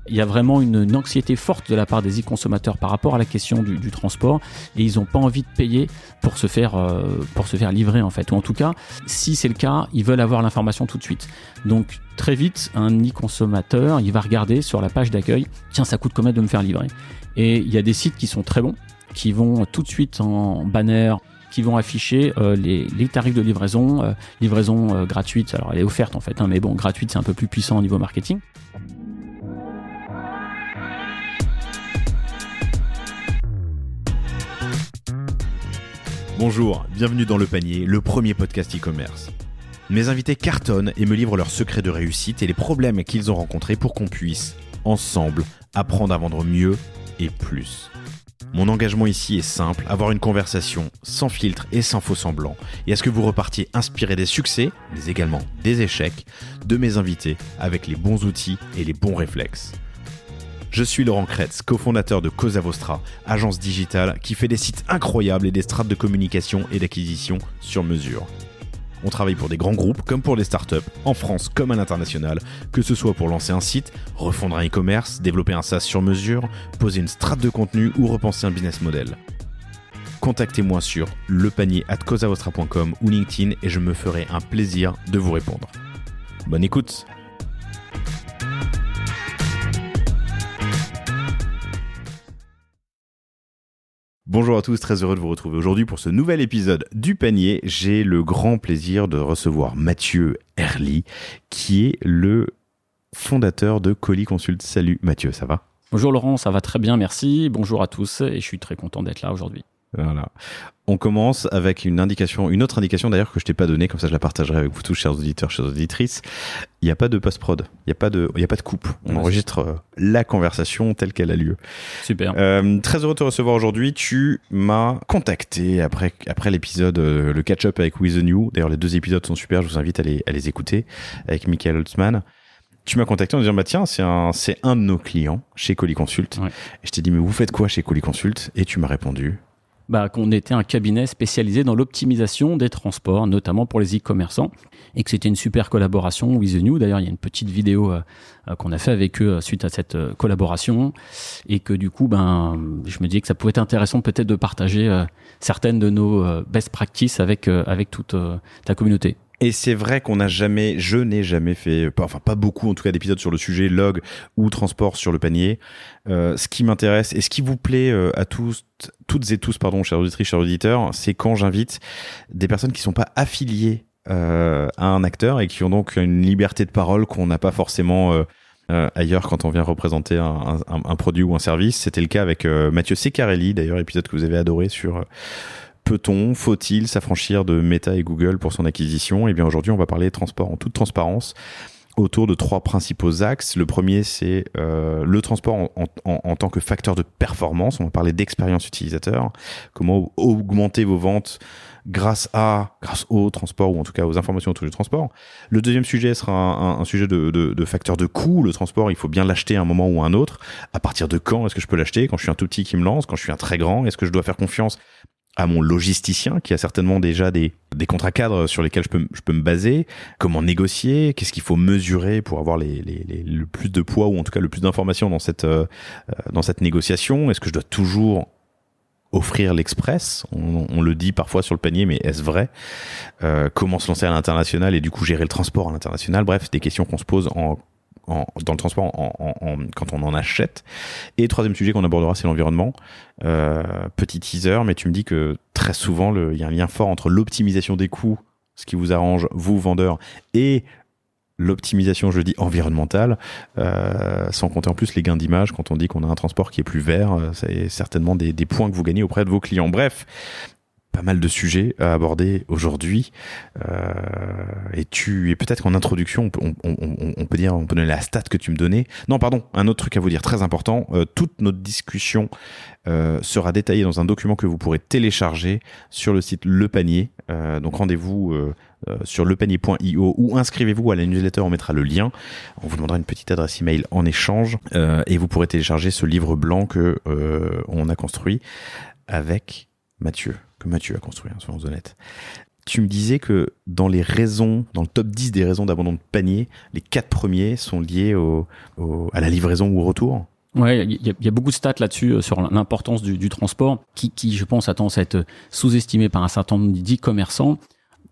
Il y a vraiment une anxiété forte de la part des e-consommateurs par rapport à la question du transport et ils n'ont pas envie de payer pour se faire livrer en fait. Ou en tout cas, si c'est le cas, ils veulent avoir l'information tout de suite. Donc très vite, un e-consommateur, il va regarder sur la page d'accueil, tiens, ça coûte combien de me faire livrer ? Et il y a des sites qui sont très bons, qui vont tout de suite en banner, qui vont afficher les tarifs de livraison, livraison gratuite. Alors elle est offerte en fait, mais bon, gratuite c'est un peu plus puissant au niveau marketing. Bonjour, bienvenue dans Le Panier, le premier podcast e-commerce. Mes invités cartonnent et me livrent leurs secrets de réussite et les problèmes qu'ils ont rencontrés pour qu'on puisse, ensemble, apprendre à vendre mieux et plus. Mon engagement ici est simple, avoir une conversation sans filtre et sans faux semblants, et à ce que vous repartiez inspiré des succès, mais également des échecs, de mes invités avec les bons outils et les bons réflexes. Je suis Laurent Kretz, cofondateur de Cosa Vostra, agence digitale qui fait des sites incroyables et des strates de communication et d'acquisition sur mesure. On travaille pour des grands groupes comme pour des startups, en France comme à l'international, que ce soit pour lancer un site, refondre un e-commerce, développer un SaaS sur mesure, poser une strate de contenu ou repenser un business model. Contactez-moi sur lepanier@cosavostra.com ou LinkedIn et je me ferai un plaisir de vous répondre. Bonne écoute! Bonjour à tous, très heureux de vous retrouver aujourd'hui pour ce nouvel épisode du Panier. J'ai le grand plaisir de recevoir Mathieu Herly, qui est le fondateur de Colis Consult. Salut Mathieu, ça va ? Bonjour Laurent, ça va très bien, merci. Bonjour à tous et je suis très content d'être là aujourd'hui. Voilà. On commence avec une autre indication d'ailleurs que je t'ai pas donnée, comme ça je la partagerai avec vous tous, chers auditeurs, chères auditrices. Il n'y a pas de post-prod, il n'y a pas de coupe. On enregistre la conversation telle qu'elle a lieu. Super. Très heureux de te recevoir aujourd'hui. Tu m'as contacté après l'épisode, le catch-up avec With The New. D'ailleurs, les 2 épisodes sont super, je vous invite à les écouter, avec Michael Holtzman. Tu m'as contacté en disant, tiens, c'est un de nos clients chez Colis Consult. Ouais. Et je t'ai dit, mais vous faites quoi chez Colis Consult ? Et tu m'as répondu... qu'on était un cabinet spécialisé dans l'optimisation des transports, notamment pour les e-commerçants, et que c'était une super collaboration with the new. D'ailleurs, il y a une petite vidéo qu'on a fait avec eux suite à cette collaboration, et que du coup, je me disais que ça pouvait être intéressant peut-être de partager certaines de nos best practices avec toute ta communauté. Et c'est vrai je n'ai jamais fait, pas beaucoup en tout cas d'épisodes sur le sujet log ou transport sur le panier. Ce qui m'intéresse et ce qui vous plaît à toutes et tous, chers auditrices, chers auditeurs, c'est quand j'invite des personnes qui ne sont pas affiliées à un acteur et qui ont donc une liberté de parole qu'on n'a pas forcément ailleurs quand on vient représenter un produit ou un service. C'était le cas avec Mathieu Seccarelli, d'ailleurs, épisode que vous avez adoré sur... Faut-il s'affranchir de Meta et Google pour son acquisition ? Eh bien aujourd'hui, on va parler de transport en toute transparence autour de 3 principaux axes. Le premier, c'est le transport en tant que facteur de performance. On va parler d'expérience utilisateur, comment augmenter vos ventes grâce au transport ou en tout cas aux informations autour du transport. Le deuxième sujet sera un sujet de facteur de coût. Le transport, il faut bien l'acheter à un moment ou à un autre. À partir de quand est-ce que je peux l'acheter ? Quand je suis un tout petit qui me lance ? Quand je suis un très grand ? Est-ce que je dois faire confiance à mon logisticien qui a certainement déjà des contrats cadres sur lesquels je peux me baser, comment négocier, qu'est-ce qu'il faut mesurer pour avoir le plus de poids ou en tout cas le plus d'informations dans cette négociation. Est-ce que je dois toujours offrir l'express ? On le dit parfois sur le panier, mais est-ce vrai ? Comment se lancer à l'international et du coup gérer le transport à l'international ? Bref, des questions qu'on se pose dans le transport quand on en achète. Et troisième sujet qu'on abordera, c'est l'environnement. Petit teaser, mais tu me dis que très souvent, il y a un lien fort entre l'optimisation des coûts, ce qui vous arrange, vous, vendeurs, et l'optimisation, je dis, environnementale, sans compter en plus les gains d'image. Quand on dit qu'on a un transport qui est plus vert, c'est certainement des points que vous gagnez auprès de vos clients. Bref, pas mal de sujets à aborder aujourd'hui. Et peut-être qu'en introduction, on peut donner la stat que tu me donnais. Non, pardon, un autre truc à vous dire très important. Toute notre discussion sera détaillée dans un document que vous pourrez télécharger sur le site Le Panier. Donc rendez-vous sur lepanier.io ou inscrivez-vous à la newsletter, on mettra le lien. On vous demandera une petite adresse email en échange et vous pourrez télécharger ce livre blanc que on a construit avec Mathieu, que Mathieu a construit, soyons honnêtes. Tu me disais que dans le top 10 des raisons d'abandon de panier, les 4 premiers sont liés à la livraison ou au retour. Ouais, il y a beaucoup de stats là-dessus sur l'importance du transport qui, je pense, a tendance à être sous-estimé par un certain nombre d'e-commerçants.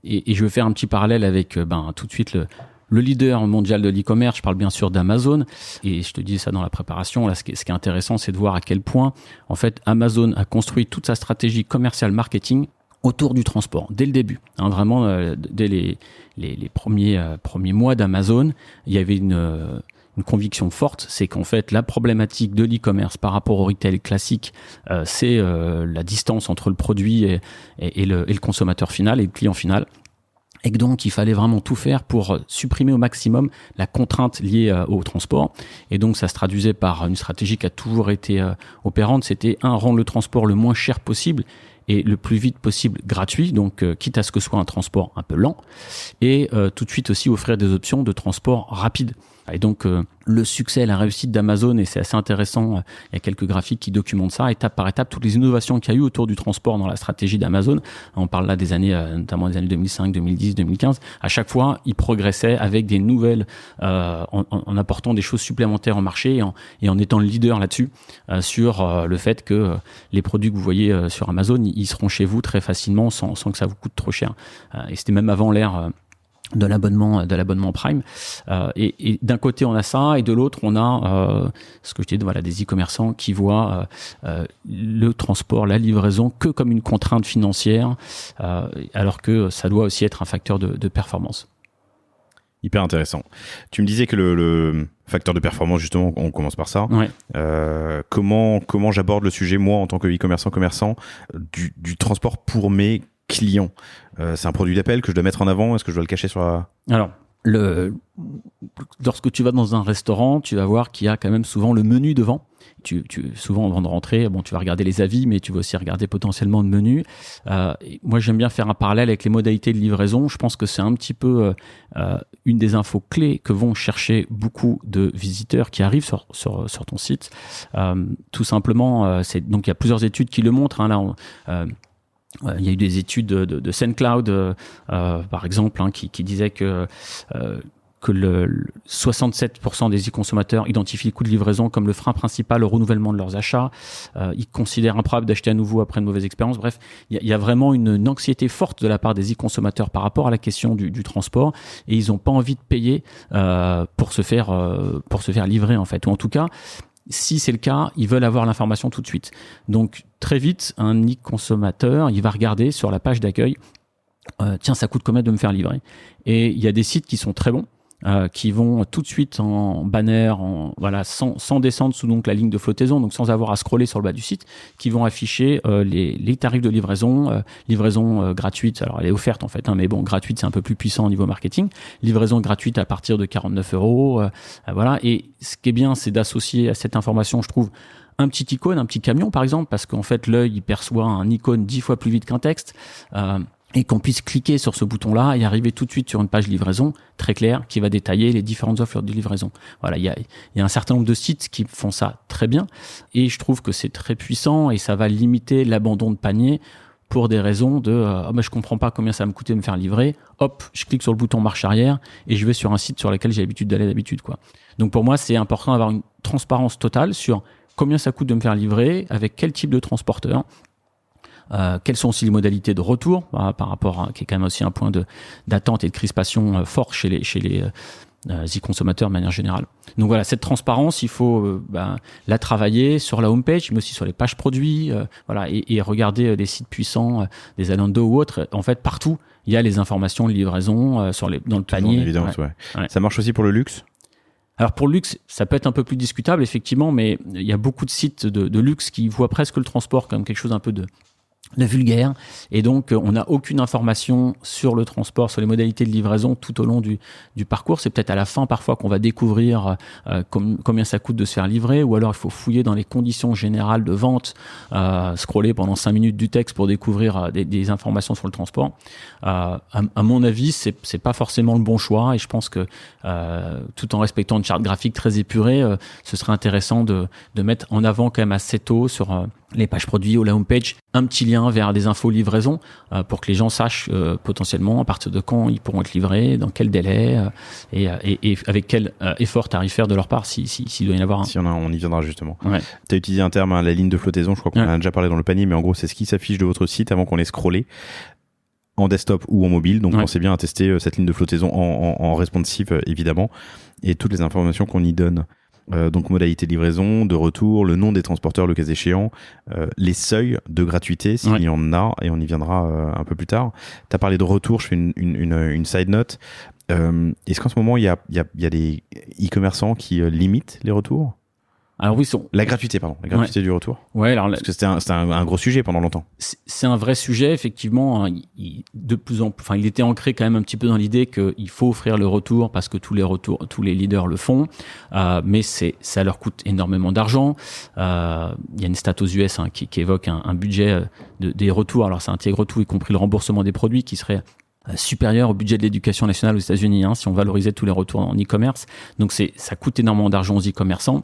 Et je vais faire un petit parallèle avec tout de suite le leader mondial de l'e-commerce. Je parle bien sûr d'Amazon. Et je te dis ça dans la préparation. Là, ce qui est intéressant, c'est de voir à quel point, en fait, Amazon a construit toute sa stratégie commerciale marketing autour du transport, dès le début. Vraiment, dès les premiers mois d'Amazon, il y avait une conviction forte, c'est qu'en fait, la problématique de l'e-commerce par rapport au retail classique, c'est la distance entre le produit et le consommateur final et le client final. Et que donc, il fallait vraiment tout faire pour supprimer au maximum la contrainte liée au transport. Et donc, ça se traduisait par une stratégie qui a toujours été opérante. C'était rendre le transport le moins cher possible et le plus vite possible gratuit, donc quitte à ce que ce soit un transport un peu lent, et tout de suite aussi offrir des options de transport rapide. Et donc le succès, la réussite d'Amazon, et c'est assez intéressant, il y a quelques graphiques qui documentent ça, étape par étape, toutes les innovations qu'il y a eu autour du transport dans la stratégie d'Amazon. On parle là des années, notamment des années 2005, 2010, 2015. À chaque fois, ils progressaient avec des nouvelles, en apportant des choses supplémentaires au marché et en étant le leader là-dessus, sur le fait que les produits que vous voyez sur Amazon, ils seront chez vous très facilement sans que ça vous coûte trop cher. Et c'était même avant l'ère de l'abonnement Prime. Et d'un côté, on a ça, et de l'autre, on a ce que je dis, des e-commerçants qui voient le transport, la livraison que comme une contrainte financière, alors que ça doit aussi être un facteur de performance. Hyper intéressant. Tu me disais que le facteur de performance, justement, on commence par ça. Ouais. Comment j'aborde le sujet, moi, en tant que commerçant, du transport pour mes clients. C'est un produit d'appel que je dois mettre en avant. Est-ce que je dois le cacher sur la... Alors, lorsque tu vas dans un restaurant, tu vas voir qu'il y a quand même souvent le menu devant. Souvent, avant de rentrer, tu vas regarder les avis, mais tu vas aussi regarder potentiellement le menu. Moi, j'aime bien faire un parallèle avec les modalités de livraison. Je pense que c'est un petit peu une des infos clés que vont chercher beaucoup de visiteurs qui arrivent sur ton site. Tout simplement, donc il y a plusieurs études qui le montrent. Il y a eu des études de SendCloud, par exemple, qui disaient que 67% des e-consommateurs identifient le coût de livraison comme le frein principal au renouvellement de leurs achats. Ils considèrent improbable d'acheter à nouveau après une mauvaise expérience. Bref, il y a vraiment une anxiété forte de la part des e-consommateurs par rapport à la question du transport, et ils n'ont pas envie de payer pour se faire livrer, en fait. Ou en tout cas, si c'est le cas, ils veulent avoir l'information tout de suite. Donc, très vite, un e-consommateur, il va regarder sur la page d'accueil, tiens, ça coûte combien de me faire livrer? Et il y a des sites qui sont très bons, qui vont tout de suite en banner, sans descendre sous donc la ligne de flottaison, donc sans avoir à scroller sur le bas du site, qui vont afficher les tarifs de livraison gratuite. Alors elle est offerte en fait, mais bon, gratuite c'est un peu plus puissant au niveau marketing. Livraison gratuite à partir de 49 €. Voilà. Et ce qui est bien, c'est d'associer à cette information, je trouve, un petit icône, un petit camion par exemple, parce qu'en fait l'œil il perçoit un icône 10 fois plus vite qu'un texte. Et qu'on puisse cliquer sur ce bouton-là et arriver tout de suite sur une page livraison très claire qui va détailler les différentes offres de livraison. Voilà, il y a un certain nombre de sites qui font ça très bien, et je trouve que c'est très puissant et ça va limiter l'abandon de panier pour des raisons de je comprends pas combien ça va me coûter de me faire livrer. Hop, je clique sur le bouton marche arrière et je vais sur un site sur lequel j'ai l'habitude d'aller d'habitude, quoi. Donc pour moi, c'est important d'avoir une transparence totale sur combien ça coûte de me faire livrer, avec quel type de transporteur. Quelles sont aussi les modalités de retour par rapport à, qui est quand même aussi un point d'attente et de crispation fort chez les e-consommateurs de manière générale. Donc voilà, cette transparence, il faut la travailler sur la homepage, mais aussi sur les pages produits, et regarder des sites puissants, des Zalando ou autres. En fait, partout, il y a les informations de livraison dans le panier. Évidemment, ouais. Ça marche aussi pour le luxe? Alors pour le luxe, ça peut être un peu plus discutable, effectivement, mais il y a beaucoup de sites de luxe qui voient presque le transport comme quelque chose un peu de vulgaire, et donc on n'a aucune information sur le transport, sur les modalités de livraison tout au long du parcours. C'est peut-être à la fin parfois qu'on va découvrir combien ça coûte de se faire livrer, ou alors il faut fouiller dans les conditions générales de vente, scroller pendant 5 minutes du texte pour découvrir des informations sur le transport. À mon avis, c'est pas forcément le bon choix, et je pense que tout en respectant une charte graphique très épurée, ce serait intéressant de mettre en avant quand même assez tôt sur les pages produits ou la homepage, un petit lien vers des infos livraison pour que les gens sachent potentiellement à partir de quand ils pourront être livrés, dans quel délai et avec quel effort tarifaire de leur part s'il doit y en avoir un. Si on y viendra justement. Ouais. Tu as utilisé un terme, la ligne de flottaison, je crois qu'on en a déjà parlé dans le panier, mais en gros c'est ce qui s'affiche de votre site avant qu'on ait scrollé en desktop ou en mobile. Donc pensez bien à tester cette ligne de flottaison en responsive évidemment et toutes les informations qu'on y donne. Donc modalité de livraison, de retour, le nom des transporteurs le cas échéant, les seuils de gratuité s'il y en a, et on y viendra un peu plus tard. Tu as parlé de retour, je fais une side note. Est-ce qu'en ce moment il y a des e-commerçants qui limitent les retours? Alors oui, la gratuité du retour. Ouais, alors parce que c'était un gros sujet pendant longtemps. C'est un vrai sujet, effectivement. De plus en plus, il était ancré quand même un petit peu dans l'idée qu'il faut offrir le retour parce que tous les leaders le font, mais ça leur coûte énormément d'argent. Il y a une stat aux US qui évoque un budget des retours. Alors ça intègre tout, y compris le remboursement des produits, qui serait supérieur au budget de l'éducation nationale aux États-Unis, si on valorisait tous les retours en e-commerce. Donc ça coûte énormément d'argent aux e-commerçants.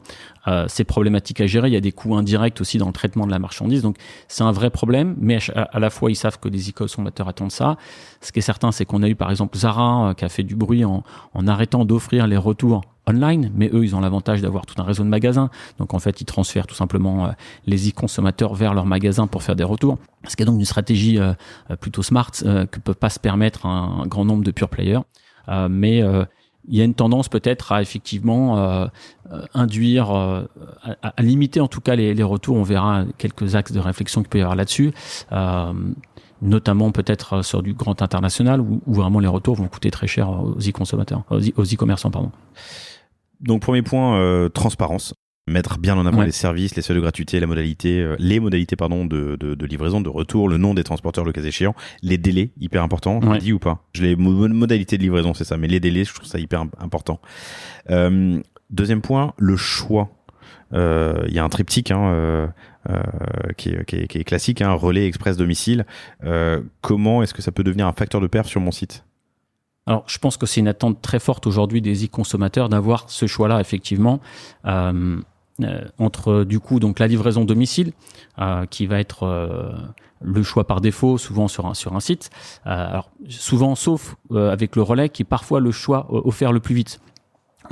C'est problématique à gérer. Il y a des coûts indirects aussi dans le traitement de la marchandise. Donc c'est un vrai problème, mais à la fois ils savent que les e-consommateurs attendent ça. Ce qui est certain, c'est qu'on a eu par exemple Zara qui a fait du bruit en arrêtant d'offrir les retours online, mais eux, ils ont l'avantage d'avoir tout un réseau de magasins. Donc, en fait, ils transfèrent tout simplement les e-consommateurs vers leurs magasins pour faire des retours. Ce qui est donc une stratégie plutôt smart que peut pas se permettre un grand nombre de pure players. Mais il y a une tendance peut-être à effectivement induire, à limiter en tout cas les retours. On verra quelques axes de réflexion qu'il peut y avoir là-dessus. Notamment peut-être sur du grand international où vraiment les retours vont coûter très cher aux e-consommateurs, aux e-commerçants, pardon. Donc premier point, transparence. Mettre bien en avant les services, les seuils de gratuité, les modalités de livraison, de retour, le nom des transporteurs le cas échéant, les délais, hyper important, je l'ai dit ou pas? Les modalités de livraison, c'est ça, mais les délais, je trouve ça hyper important. Deuxième point, le choix. Il y a un triptyque qui est classique, relais, express, domicile. Comment est-ce que ça peut devenir un facteur de perf sur mon site? Alors, je pense que c'est une attente très forte aujourd'hui des e-consommateurs d'avoir ce choix-là, effectivement, entre du coup donc la livraison domicile, qui va être le choix par défaut, souvent sur un site. Alors souvent, sauf avec le relais, qui est parfois le choix offert le plus vite.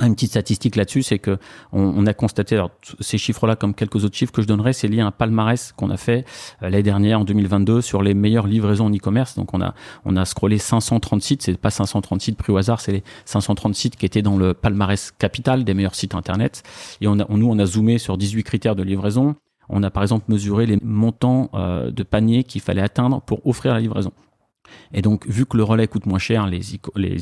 Une petite statistique là-dessus, c'est que on a constaté, alors ces chiffres-là, comme quelques autres chiffres que je donnerai, c'est lié à un palmarès qu'on a fait l'année dernière en 2022 sur les meilleures livraisons en e-commerce. Donc on a scrollé 530 sites, c'est pas 530 sites pris au hasard, c'est les 530 sites qui étaient dans le palmarès capital des meilleurs sites internet. Et on a zoomé sur 18 critères de livraison. On a par exemple mesuré les montants de panier qu'il fallait atteindre pour offrir la livraison. Et donc, vu que le relais coûte moins cher, les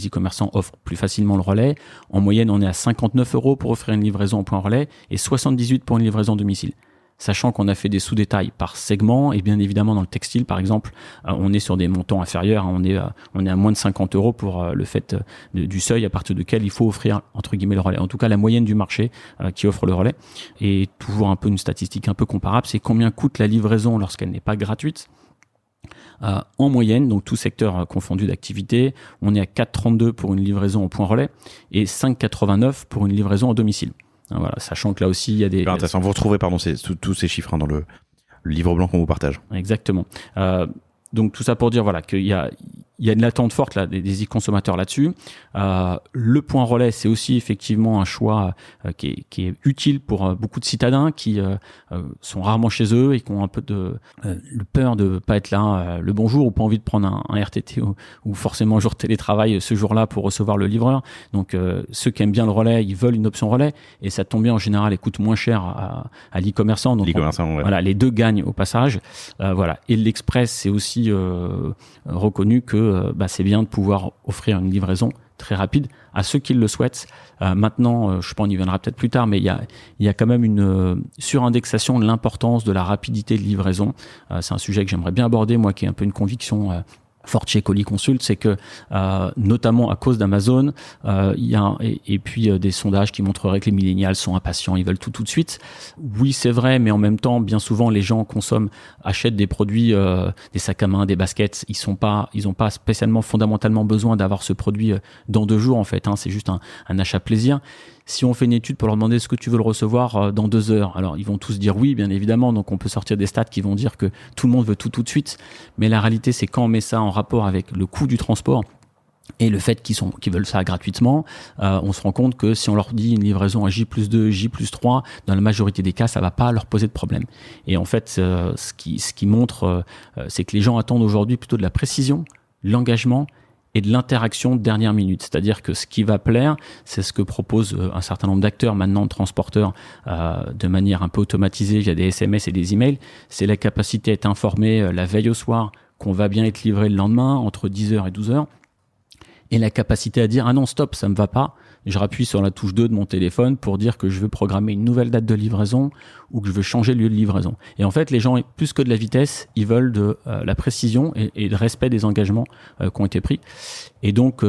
e-commerçants offrent plus facilement le relais. En moyenne, on est à 59 € pour offrir une livraison en point relais et 78 pour une livraison domicile. Sachant qu'on a fait des sous-détails par segment et bien évidemment dans le textile, par exemple, on est sur des montants inférieurs. On est à moins de 50 € pour le fait du seuil à partir duquel il faut offrir entre guillemets le relais. En tout cas, la moyenne du marché qui offre le relais. Et toujours un peu une statistique un peu comparable, c'est combien coûte la livraison lorsqu'elle n'est pas gratuite. En moyenne, donc tout secteur confondu d'activité, on est à 4,32 pour une livraison au point relais et 5,89 pour une livraison au domicile. Voilà, sachant que là aussi il y a des... Intéressant. Vous retrouverez tous ces chiffres dans le livre blanc qu'on vous partage. Exactement. Donc tout ça pour dire qu'il y a une attente forte là, des e-consommateurs là-dessus. Le point relais, c'est aussi effectivement un choix qui est utile pour beaucoup de citadins qui sont rarement chez eux et qui ont un peu de peur de pas être là le bonjour ou pas envie de prendre un RTT ou forcément jour de télétravail ce jour-là pour recevoir le livreur. Donc ceux qui aiment bien le relais, ils veulent une option relais et ça tombe bien en général, et coûte moins cher à l'e-commerçant. Donc voilà, les deux gagnent au passage. Voilà. Et l'express, c'est aussi reconnu que c'est bien de pouvoir offrir une livraison très rapide à ceux qui le souhaitent. Maintenant, je pense qu'on y viendra peut-être plus tard, mais il y a quand même une surindexation de l'importance de la rapidité de livraison. C'est un sujet que j'aimerais bien aborder, moi qui ai un peu une conviction forte chez Colis Consult, c'est que notamment à cause d'Amazon, il y a et puis des sondages qui montreraient que les millénials sont impatients, ils veulent tout de suite. Oui, c'est vrai, mais en même temps, bien souvent, les gens achètent des produits, des sacs à main, des baskets. Ils ont pas spécialement, fondamentalement besoin d'avoir ce produit dans 2 jours en fait. C'est juste un achat plaisir. si on fait une étude pour leur demander est-ce que tu veux le recevoir dans 2 heures, alors ils vont tous dire oui, bien évidemment, donc on peut sortir des stats qui vont dire que tout le monde veut tout de suite, mais la réalité c'est quand on met ça en rapport avec le coût du transport et le fait qu'ils veulent ça gratuitement, on se rend compte que si on leur dit une livraison à J+2, J+3, dans la majorité des cas, ça va pas leur poser de problème. Et en fait, ce qui montre, c'est que les gens attendent aujourd'hui plutôt de la précision, de l'engagement et de l'interaction de dernière minute. C'est-à-dire que ce qui va plaire, c'est ce que proposent un certain nombre d'acteurs maintenant, de transporteurs, de manière un peu automatisée via des SMS et des emails. C'est la capacité à être informé la veille au soir qu'on va bien être livré le lendemain, entre 10h et 12h. Et la capacité à dire « Ah non, stop, ça me va pas ». Je rappuie sur la touche 2 de mon téléphone pour dire que je veux programmer une nouvelle date de livraison ou que je veux changer le lieu de livraison. Et en fait, les gens, plus que de la vitesse, ils veulent de la précision et le respect des engagements qui ont été pris. Et donc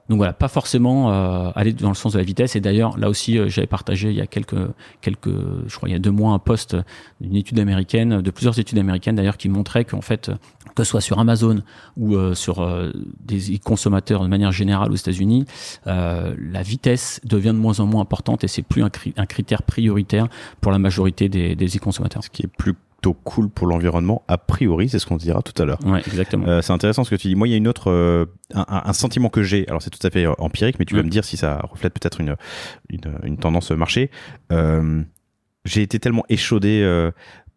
voilà, pas forcément aller dans le sens de la vitesse. Et d'ailleurs, là aussi, j'avais partagé il y a je crois il y a 2 mois, un post d'une étude américaine, de plusieurs études américaines d'ailleurs, qui montraient qu'en fait, que ce soit sur Amazon ou sur des consommateurs de manière générale aux États-Unis, la vitesse devient de moins en moins importante et c'est plus un critère prioritaire pour la majorité des e-consommateurs. Ce qui est plutôt cool pour l'environnement, a priori, c'est ce qu'on se dira tout à l'heure. Ouais, exactement. C'est intéressant ce que tu dis. Moi, il y a une autre, un sentiment que j'ai. Alors, c'est tout à fait empirique, mais tu vas me dire si ça reflète peut-être une tendance marché. J'ai été tellement échaudé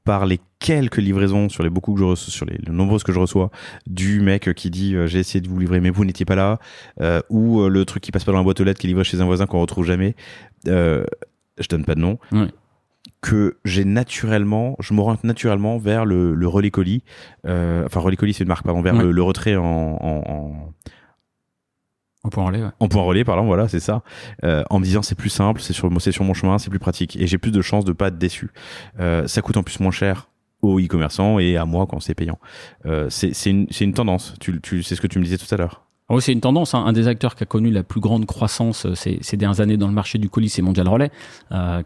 par les quelques livraisons sur les beaucoup que je reçois, sur les nombreuses que je reçois, du mec qui dit j'ai essayé de vous livrer mais vous n'étiez pas là, ou le truc qui passe pas dans la boîte aux lettres qui est livré chez un voisin qu'on retrouve jamais. Je donne pas de nom. Ouais. Que je m'oriente naturellement vers le relais colis. Enfin, relais colis, c'est une marque, pardon, vers le retrait en point relais, ouais. En point relais, pardon, voilà, c'est ça. En me disant c'est plus simple, c'est sur mon chemin, c'est plus pratique. Et j'ai plus de chances de pas être déçu. Ça coûte en plus moins cher aux e-commerçants et à moi quand c'est payant. C'est une tendance. C'est ce que tu me disais tout à l'heure. Oui, c'est une tendance. Un des acteurs qui a connu la plus grande croissance ces dernières années dans le marché du colis, c'est Mondial Relay,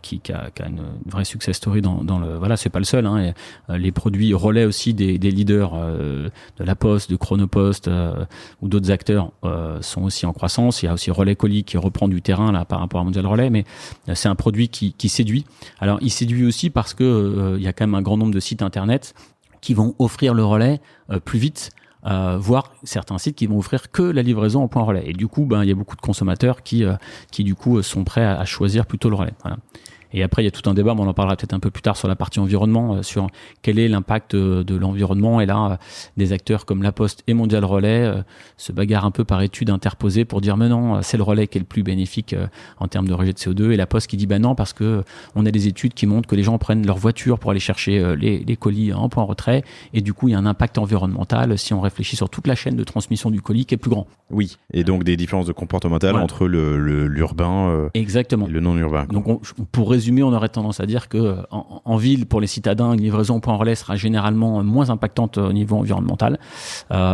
qui a une vraie success story dans le. Voilà, c'est pas le seul. Hein, et, les produits relais aussi des leaders de La Poste, de Chronopost ou d'autres acteurs sont aussi en croissance. Il y a aussi Relais Colis qui reprend du terrain là par rapport à Mondial Relay, mais c'est un produit qui séduit. Alors, il séduit aussi parce que il y a quand même un grand nombre de sites internet qui vont offrir le relais plus vite. Voire certains sites qui vont offrir que la livraison en point relais. Et du coup, il y a beaucoup de consommateurs qui du coup sont prêts à choisir plutôt le relais. Voilà. Et après, il y a tout un débat, mais on en parlera peut-être un peu plus tard sur la partie environnement, sur quel est l'impact de l'environnement. Et là, des acteurs comme La Poste et Mondial Relais se bagarrent un peu par études interposées pour dire mais non, c'est le relais qui est le plus bénéfique en termes de rejet de CO2. Et La Poste qui dit non, parce que on a des études qui montrent que les gens prennent leur voiture pour aller chercher les colis en point retrait. Et du coup, il y a un impact environnemental si on réfléchit sur toute la chaîne de transmission du colis qui est plus grand. Oui, et donc des différences de comportementales entre l'urbain exactement. Et le non-urbain. Donc pour résumer, on aurait tendance à dire que en ville, pour les citadins, une livraison au point relais sera généralement moins impactante au niveau environnemental,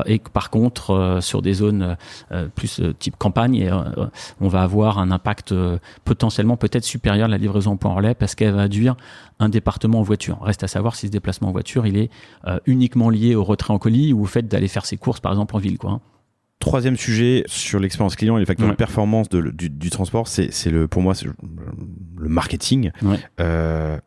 et que par contre, sur des zones plus type campagne, on va avoir un impact potentiellement peut-être supérieur à la livraison au point relais parce qu'elle va induire un département en voiture. Reste à savoir si ce déplacement en voiture, il est uniquement lié au retrait en colis ou au fait d'aller faire ses courses, par exemple, en ville, quoi. Troisième sujet sur l'expérience client et les facteurs de performance du transport, c'est pour moi le marketing.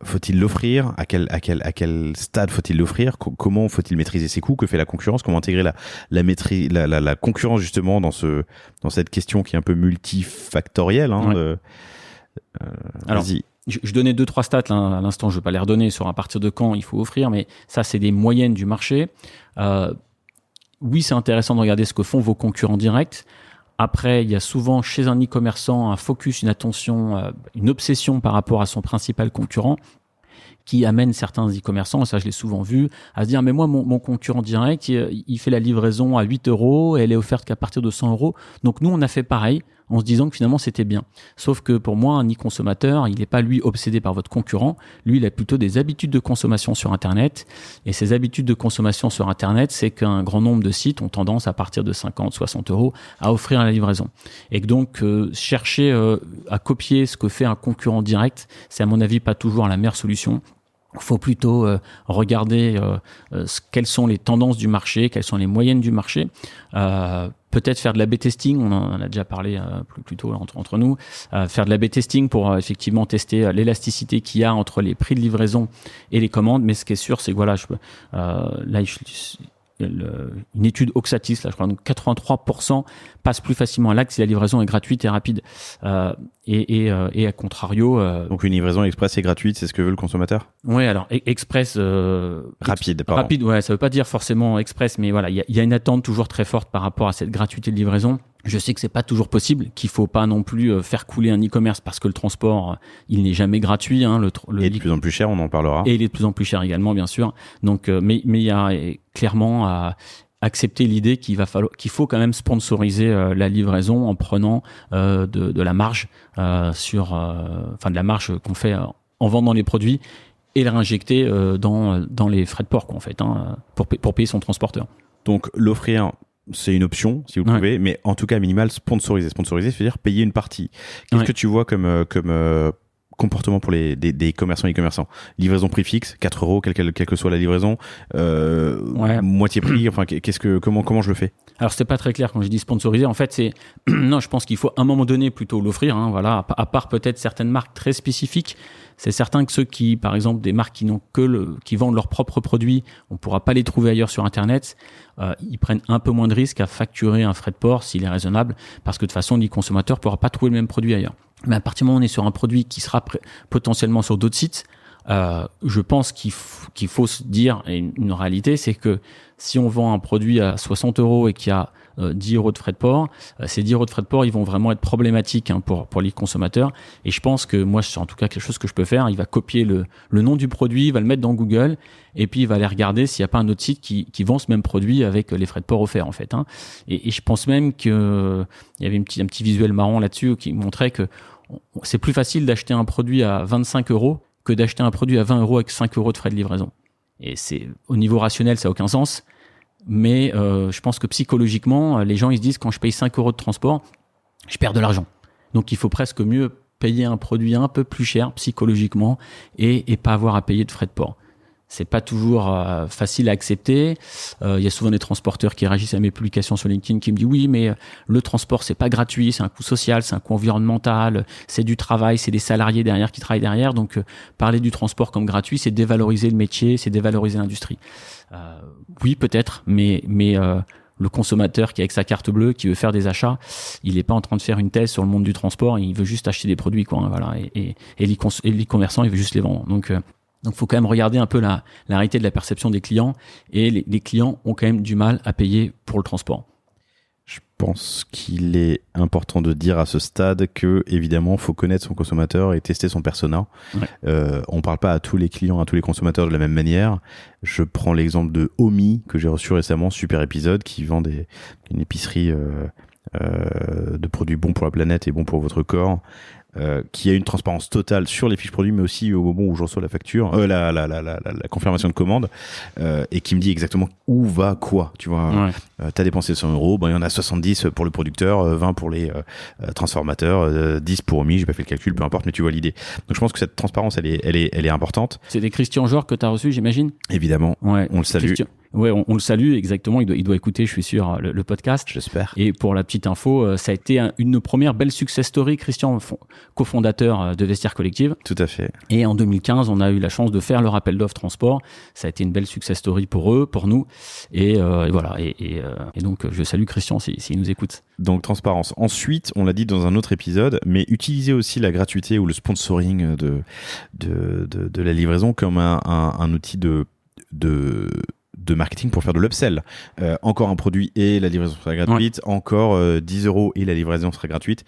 Faut-il l'offrir? À quel stade faut-il l'offrir? Comment faut-il maîtriser ses coûts? Que fait la concurrence? Comment intégrer la concurrence justement dans cette question qui est un peu multifactorielle, hein, Alors, vas-y. Je donnais 2-3 stats là, à l'instant, je ne vais pas les redonner sur à partir de quand il faut offrir, mais ça, c'est des moyennes du marché. Oui, c'est intéressant de regarder ce que font vos concurrents directs. Après, il y a souvent chez un e-commerçant un focus, une attention, une obsession par rapport à son principal concurrent qui amène certains e-commerçants, et ça je l'ai souvent vu, à se dire mais moi mon concurrent direct, il fait la livraison à 8 € et elle est offerte qu'à partir de 100 €. Donc nous on a fait pareil en se disant que finalement c'était bien. Sauf que pour moi un e-consommateur, il n'est pas lui obsédé par votre concurrent, lui il a plutôt des habitudes de consommation sur Internet, et ces habitudes de consommation sur Internet, c'est qu'un grand nombre de sites ont tendance à partir de 50-60 € à offrir la livraison. Et que donc chercher à copier ce que fait un concurrent direct, c'est à mon avis pas toujours la meilleure solution. Il faut plutôt regarder quelles sont les tendances du marché, quelles sont les moyennes du marché. Peut-être faire de l'A/B testing, on en a déjà parlé plus tôt entre nous. Faire de l'A/B testing pour effectivement tester l'élasticité qu'il y a entre les prix de livraison et les commandes. Mais ce qui est sûr, c'est que voilà, une étude Oxatis, là, je crois, donc 83% passent plus facilement à l'acte si la livraison est gratuite et rapide. Et à contrario... Donc une livraison express et gratuite, c'est ce que veut le consommateur ? Oui, alors express... rapide, pardon. Rapide, ouais, ça veut pas dire forcément express, mais voilà, il y a une attente toujours très forte par rapport à cette gratuité de livraison. Je sais que c'est pas toujours possible, qu'il faut pas non plus faire couler un e-commerce parce que le transport, il n'est jamais gratuit. Hein, et de plus en plus cher, on en parlera. Et il est de plus en plus cher également, bien sûr. Donc, mais il y a clairement à accepter l'idée qu'il faut quand même sponsoriser la livraison en prenant de la marge de la marge qu'on fait en vendant les produits et la réinjecter dans les frais de port, quoi, en fait, hein, pour payer son transporteur. Donc l'offrir, c'est une option, si vous pouvez, mais en tout cas, minimal, sponsoriser. Sponsoriser, c'est-à-dire payer une partie. Qu'est-ce que tu vois comme comportement pour des commerçants et e-commerçants? Livraison prix fixe, 4 €, quelle que soit la livraison, moitié prix, enfin, comment je le fais? Alors, c'était pas très clair quand j'ai dit sponsoriser. En fait, non, je pense qu'il faut à un moment donné plutôt l'offrir, hein, voilà, à part peut-être certaines marques très spécifiques. C'est certain que ceux qui, par exemple, des marques qui vendent leurs propres produits, on pourra pas les trouver ailleurs sur Internet. Ils prennent un peu moins de risques à facturer un frais de port s'il est raisonnable, parce que de toute façon, le consommateur pourra pas trouver le même produit ailleurs. Mais à partir du moment où on est sur un produit qui sera potentiellement sur d'autres sites, je pense qu'il faut se dire, et une réalité, c'est que si on vend un produit à 60 € et qu'il y a 10 € de frais de port, ces 10 € de frais de port, ils vont vraiment être problématiques, hein, pour les consommateurs. Et je pense que moi, c'est en tout cas quelque chose que je peux faire. Il va copier le nom du produit, il va le mettre dans Google, et puis il va aller regarder s'il n'y a pas un autre site qui vend ce même produit avec les frais de port offerts, en fait, hein. Et je pense même que il y avait un petit visuel marrant là-dessus qui montrait que c'est plus facile d'acheter un produit à 25 € que d'acheter un produit à 20 € avec 5 € de frais de livraison. Et c'est, au niveau rationnel, ça n'a aucun sens. Mais je pense que psychologiquement, les gens ils se disent, quand je paye 5 € de transport, je perds de l'argent. Donc il faut presque mieux payer un produit un peu plus cher psychologiquement et pas avoir à payer de frais de port. C'est pas toujours facile à accepter. Il y a souvent des transporteurs qui réagissent à mes publications sur LinkedIn qui me disent oui, mais le transport c'est pas gratuit, c'est un coût social, c'est un coût environnemental, c'est du travail, c'est des salariés derrière qui travaillent derrière. Donc parler du transport comme gratuit, c'est dévaloriser le métier, c'est dévaloriser l'industrie. Oui, peut-être, mais le consommateur qui est avec sa carte bleue, qui veut faire des achats, il n'est pas en train de faire une thèse sur le monde du transport, il veut juste acheter des produits, quoi, hein, voilà. Et l'e-commerçant, il veut juste les vendre. Donc, faut quand même regarder un peu la réalité de la perception des clients. Et les clients ont quand même du mal à payer pour le transport. Je pense qu'il est important de dire à ce stade que, évidemment, faut connaître son consommateur et tester son persona. Ouais. On parle pas à tous les clients, à tous les consommateurs de la même manière. Je prends l'exemple de Omi, que j'ai reçu récemment, super épisode, qui vend une épicerie de produits bons pour la planète et bons pour votre corps. Qui a une transparence totale sur les fiches produits, mais aussi au moment où je reçois la facture, la confirmation de commande, et qui me dit exactement où va quoi. Tu vois, ouais. T'as dépensé 100 €, il y en a 70 pour le producteur, 20 pour les transformateurs, 10 pour Omi, j'ai pas fait le calcul, peu importe, mais tu vois l'idée. Donc je pense que cette transparence, elle est importante. C'est des Christian Jor que t'as reçu, j'imagine. Évidemment, ouais, on le salue. Ouais, on le salue, exactement. Il doit écouter, je suis sûr, le podcast. J'espère. Et pour la petite info, ça a été une de nos premières belles success stories. Christian, cofondateur de Vestiaire Collective. Tout à fait. Et en 2015, on a eu la chance de faire leur appel d'offres transport. Ça a été une belle success story pour eux, pour nous. Et voilà. Et donc, je salue Christian s'il nous écoute. Donc, transparence. Ensuite, on l'a dit dans un autre épisode, mais utilisez aussi la gratuité ou le sponsoring de la livraison comme un outil de marketing pour faire de l'upsell. Encore un produit et la livraison sera gratuite, ouais. Encore 10 € et la livraison sera gratuite.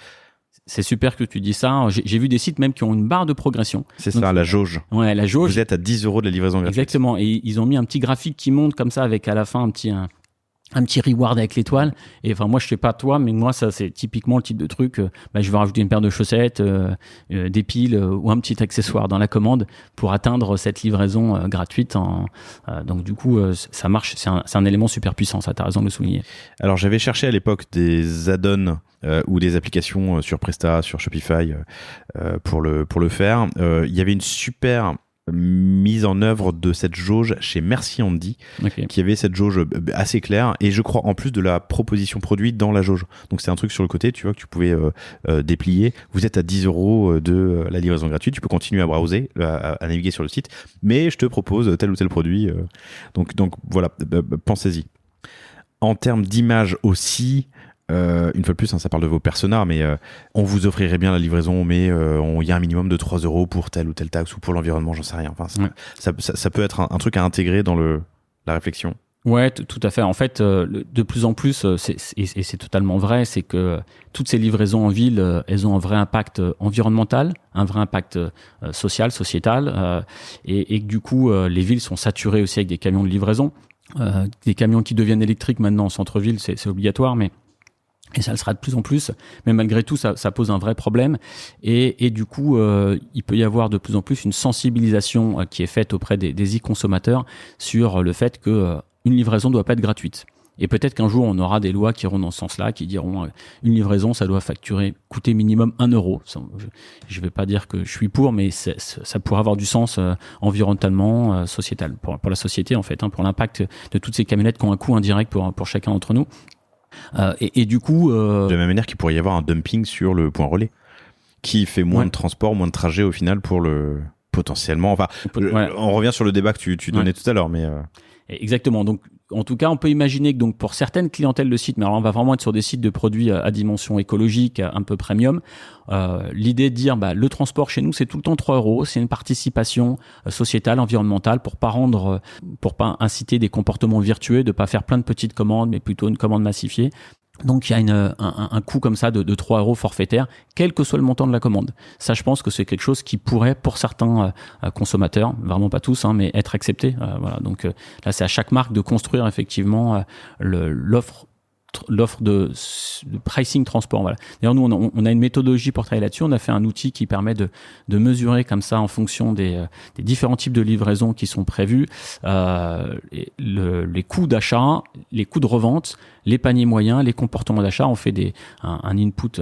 C'est super que tu dis ça. J'ai vu des sites même qui ont une barre de progression. C'est donc, ça, la jauge. Ouais, la jauge. Vous êtes à 10 € de la livraison gratuite. Exactement. Et ils ont mis un petit graphique qui monte comme ça avec à la fin un petit reward avec l'étoile. Et enfin, moi, je sais pas toi, mais moi, ça, c'est typiquement le type de truc. Je vais rajouter une paire de chaussettes, des piles ou un petit accessoire dans la commande pour atteindre cette livraison gratuite. Donc, du coup, ça marche. C'est un élément super puissant. Ça, t'as raison de le souligner. Alors, j'avais cherché à l'époque des add-ons ou des applications sur Presta, sur Shopify pour le faire. Il y avait une super mise en œuvre de cette jauge chez Merci Andy, qui avait cette jauge assez claire, et je crois en plus de la proposition produit dans la jauge. Donc c'est un truc sur le côté, tu vois, que tu pouvais déplier. Vous êtes à 10 € de la livraison gratuite, tu peux continuer à browser, à naviguer sur le site, mais je te propose tel ou tel produit. Donc voilà, pensez-y. En termes d'image aussi, une fois de plus, ça parle de vos personas, mais on vous offrirait bien la livraison, mais il y a un minimum de 3 € pour telle ou telle taxe ou pour l'environnement, j'en sais rien. Enfin, ça peut être un truc à intégrer dans la réflexion. Ouais, tout à fait. En fait, de plus en plus, c'est totalement vrai, c'est que toutes ces livraisons en ville, elles ont un vrai impact environnemental, un vrai impact social, sociétal, et que du coup, les villes sont saturées aussi avec des camions de livraison, des camions qui deviennent électriques maintenant en centre-ville, c'est obligatoire, et ça le sera de plus en plus, mais malgré tout, ça pose un vrai problème. Et du coup, il peut y avoir de plus en plus une sensibilisation qui est faite auprès des e-consommateurs sur le fait que une livraison ne doit pas être gratuite. Et peut-être qu'un jour, on aura des lois qui iront dans ce sens-là, qui diront une livraison, ça doit coûter minimum 1 €. Je ne vais pas dire que je suis pour, mais ça pourrait avoir du sens environnementalement, sociétal, pour la société en fait, pour l'impact de toutes ces camionnettes qui ont un coût indirect pour chacun d'entre nous. Et du coup, de la même manière qu'il pourrait y avoir un dumping sur le point relais, qui fait moins de transport, moins de trajet au final pour le potentiellement. Enfin, on revient sur le débat que tu donnais tout à l'heure, mais exactement. Donc, en tout cas, on peut imaginer que donc pour certaines clientèles de sites, mais alors on va vraiment être sur des sites de produits à dimension écologique, un peu premium. L'idée de dire, le transport chez nous, c'est tout le temps 3 €. C'est une participation sociétale, environnementale, pour pas inciter des comportements vertueux, de pas faire plein de petites commandes, mais plutôt une commande massifiée. Donc il y a un coût comme ça de 3 € forfaitaire, quel que soit le montant de la commande. Ça, je pense que c'est quelque chose qui pourrait, pour certains consommateurs, vraiment pas tous, mais être accepté. Voilà. Donc là, c'est à chaque marque de construire effectivement l'offre de pricing transport. Voilà. D'ailleurs, nous, on a une méthodologie pour travailler là-dessus. On a fait un outil qui permet de mesurer comme ça en fonction des différents types de livraisons qui sont prévus, les coûts d'achat, les coûts de revente, les paniers moyens, les comportements d'achat. On fait un input,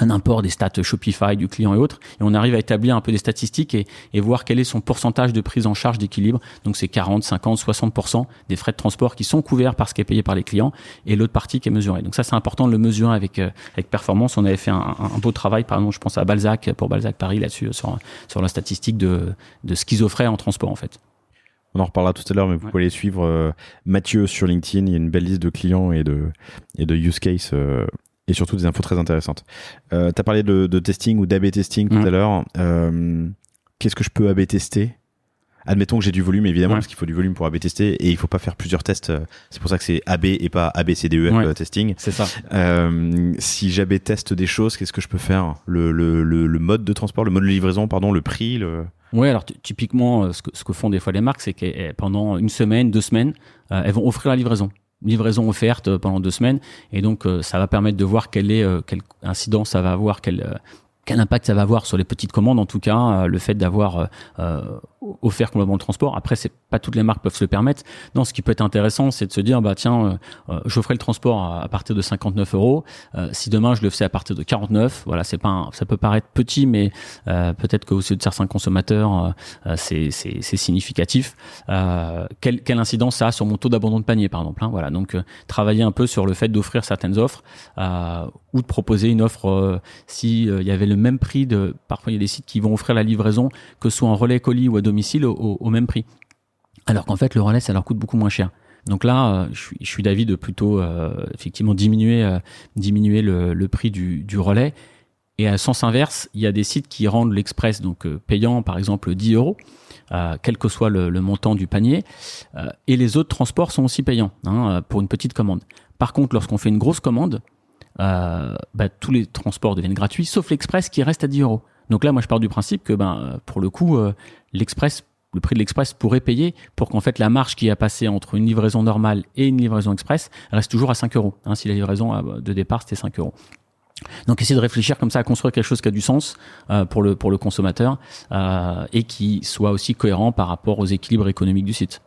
un import des stats Shopify du client et autres, et on arrive à établir un peu des statistiques et voir quel est son pourcentage de prise en charge d'équilibre. Donc c'est 40, 50, 60% des frais de transport qui sont couverts par ce qui est payé par les clients, et l'autre partie qui est mesurée. Donc ça, c'est important de le mesurer avec performance. On avait fait un beau travail, par exemple, je pense à Balzac, pour Balzac Paris, là-dessus, sur la statistique de ce qu'ils offraient en transport, en fait. On en reparlera tout à l'heure, mais vous pouvez aller suivre Mathieu sur LinkedIn. Il y a une belle liste de clients et de use case, et surtout des infos très intéressantes. Tu as parlé de testing ou d'A/B testing tout à l'heure. Qu'est-ce que je peux A/B tester ? Admettons que j'ai du volume, évidemment, parce qu'il faut du volume pour A/B tester, et il faut pas faire plusieurs tests. C'est pour ça que c'est A/B et pas ABCDEF testing. C'est ça. Si j'A/B teste des choses, qu'est-ce que je peux faire ? Le mode de transport, le mode de livraison, pardon, le prix, Ouais, alors typiquement, ce que font des fois les marques, c'est que pendant une semaine, 2 semaines, elles vont offrir la livraison offerte pendant 2 semaines, et donc ça va permettre de voir quelle incidence ça va avoir, quel impact ça va avoir sur les petites commandes, en tout cas, le fait d'avoir offert complètement le transport. Après, c'est pas toutes les marques peuvent se le permettre. Non, ce qui peut être intéressant, c'est de se dire, je ferai le transport à partir de 59 €. Si demain je le faisais à partir de 49, voilà, ça peut paraître petit, mais peut-être qu'aux yeux de certains consommateurs, c'est significatif. Quelle incidence ça a sur mon taux d'abandon de panier, par exemple, voilà. Donc, travailler un peu sur le fait d'offrir certaines offres, ou de proposer une offre, si il y avait le même prix parfois il y a des sites qui vont offrir la livraison, que ce soit en relais colis ou à domicile, au même prix. Alors qu'en fait, le relais, ça leur coûte beaucoup moins cher. Donc là, je suis d'avis de plutôt effectivement diminuer le prix du relais. Et à sens inverse, il y a des sites qui rendent l'express donc payant, par exemple 10 €, quel que soit le montant du panier, et les autres transports sont aussi payants, pour une petite commande. Par contre, lorsqu'on fait une grosse commande, tous les transports deviennent gratuits, sauf l'express qui reste à 10 €. Donc là, moi, je pars du principe que, pour le coup, le prix de l'express pourrait payer pour qu'en fait la marge qui a passé entre une livraison normale et une livraison express reste toujours à 5 €. Si la livraison de départ c'était 5 €. Donc essayer de réfléchir comme ça à construire quelque chose qui a du sens pour le consommateur, et qui soit aussi cohérent par rapport aux équilibres économiques du site.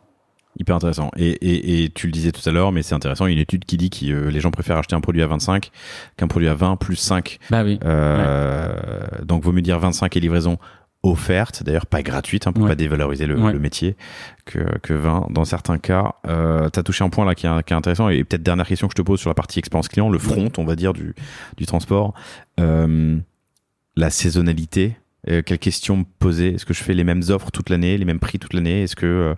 Hyper intéressant. Et tu le disais tout à l'heure, mais c'est intéressant, il y a une étude qui dit que les gens préfèrent acheter un produit à 25 qu'un produit à 20 plus 5. Bah oui. Donc vaut mieux dire 25 et livraison offerte, d'ailleurs pas gratuite, pour pas dévaloriser le métier que 20 dans certains cas. T'as touché un point là qui est intéressant, et peut-être dernière question que je te pose sur la partie expérience client, le front, on va dire, du transport, la saisonnalité. Quelle question me poser? Est-ce que je fais les mêmes offres toute l'année, les mêmes prix toute l'année? Est-ce que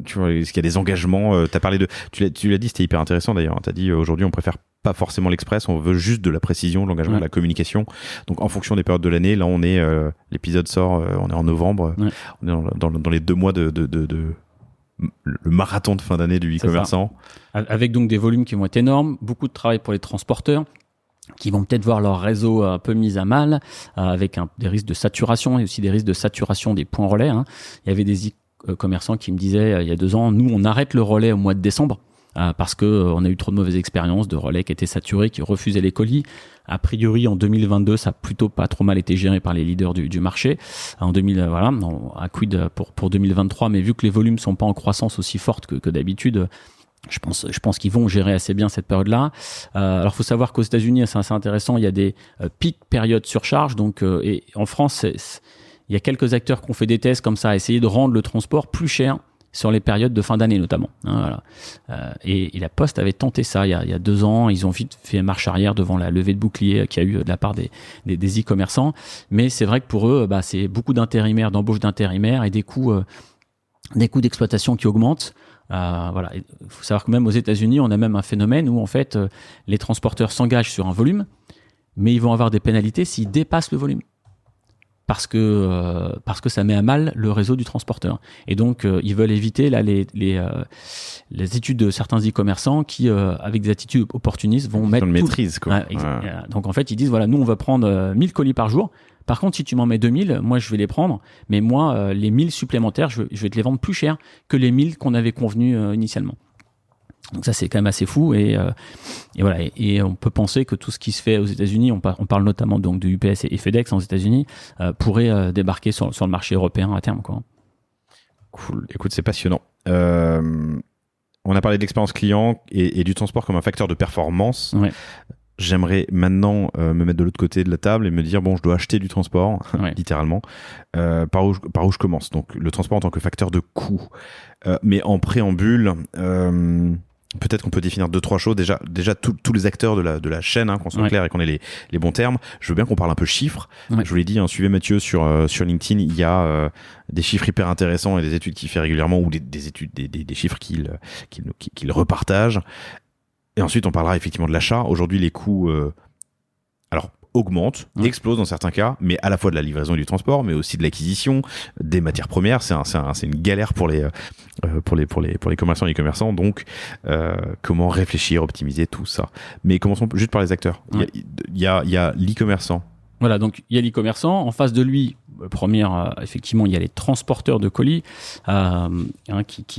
est-ce qu'il y a des engagements? T'as parlé de, tu l'as dit, c'était hyper intéressant d'ailleurs. T'as dit aujourd'hui on préfère pas forcément l'express, on veut juste de la précision, de l'engagement, de la communication. Donc en fonction des périodes de l'année, là on est l'épisode sort, on est en novembre, on est dans les 2 mois de le marathon de fin d'année du e-commerçant. Avec donc des volumes qui vont être énormes, beaucoup de travail pour les transporteurs, qui vont peut-être voir leur réseau un peu mis à mal, avec des risques de saturation et aussi des risques de saturation des points relais. Il y avait des e-commerçants qui me disaient il y a 2 ans, nous on arrête le relais au mois de décembre parce qu'on a eu trop de mauvaises expériences de relais qui étaient saturés, qui refusaient les colis. A priori, en 2022, ça a plutôt pas trop mal été géré par les leaders du marché. En 2000, à quid pour 2023, mais vu que les volumes sont pas en croissance aussi forte que d'habitude, je pense qu'ils vont gérer assez bien cette période-là. Alors, faut savoir qu'aux États-Unis, c'est assez intéressant, il y a des pics périodes surcharge. Donc, et en France, il y a quelques acteurs qui ont fait des tests comme ça, essayer de rendre le transport plus cher sur les périodes de fin d'année notamment. Et la Poste avait tenté ça il y a 2 ans. Ils ont vite fait marche arrière devant la levée de bouclier qu'il y a eu de la part des e-commerçants. Mais c'est vrai que pour eux, c'est beaucoup d'intérimaires, d'embauche d'intérimaires et des coûts d'exploitation qui augmentent. Il faut savoir que même aux États-Unis, on a même un phénomène où en fait les transporteurs s'engagent sur un volume, mais ils vont avoir des pénalités s'ils dépassent le volume. Parce que ça met à mal le réseau du transporteur. Et donc, ils veulent éviter là, les études de certains e-commerçants qui, avec des attitudes opportunistes, vont mettre... Une maîtrise, quoi. Donc, en fait, ils disent, voilà, nous, on va prendre 1000 colis par jour. Par contre, si tu m'en mets 2000, moi, je vais les prendre. Mais moi, les 1000 supplémentaires, je vais te les vendre plus cher que les 1000 qu'on avait convenus initialement. Donc ça, c'est quand même assez fou. Et voilà. Et on peut penser que tout ce qui se fait aux États-Unis, on parle notamment donc de UPS et FedEx aux États-Unis, pourrait débarquer sur le marché européen à terme, quoi. Cool. Écoute, c'est passionnant. On a parlé de l'expérience client et du transport comme un facteur de performance. Ouais. J'aimerais maintenant me mettre de l'autre côté de la table et me dire, bon, je dois acheter du transport, littéralement. Par où je commence? Donc, le transport en tant que facteur de coût. Mais en préambule, peut-être qu'on peut définir 2-3 choses. Déjà tous les acteurs de la chaîne, qu'on soit clair et qu'on ait les bons termes. Je veux bien qu'on parle un peu chiffres. Je vous l'ai dit, suivez Mathieu sur LinkedIn. Il y a des chiffres hyper intéressants et des études qu'il fait régulièrement, ou des études, des chiffres qu'il repartage. Et ensuite, on parlera effectivement de l'achat. Aujourd'hui, les coûts augmentent, explosent dans certains cas, mais à la fois de la livraison et du transport, mais aussi de l'acquisition, des matières premières. C'est une galère pour les commerçants et e-commerçants. Donc, comment réfléchir, optimiser tout ça. Mais commençons juste par les acteurs. Il y a l'e-commerçant. Voilà, donc il y a l'e-commerçant. En face de lui, effectivement, il y a les transporteurs de colis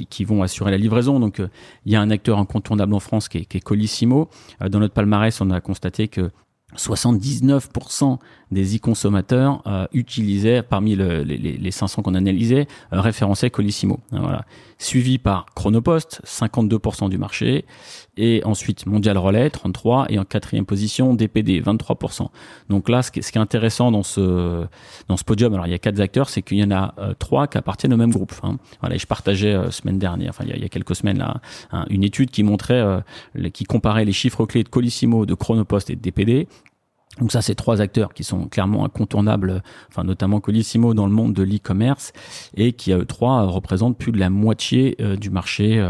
qui vont assurer la livraison. Donc, il y a un acteur incontournable en France qui est Colissimo. Dans notre palmarès, on a constaté que 79% des e-consommateurs utilisaient, parmi les 500 qu'on analysait, référençaient Colissimo. Voilà. Suivi par Chronopost, 52% du marché, et ensuite Mondial Relais, 33%, et en 4e position, DPD, 23%. Donc là, ce qui est intéressant dans ce podium, alors il y a 4 acteurs, c'est qu'il y en a 3 qui appartiennent au même groupe. Voilà, et je partageais semaine dernière, il y a quelques semaines là, une étude qui montrait, qui comparait les chiffres clés de Colissimo, de Chronopost et de DPD. Donc ça, c'est 3 acteurs qui sont clairement incontournables, notamment Colissimo dans le monde de l'e-commerce, et qui, eux 3, représentent plus de la moitié du marché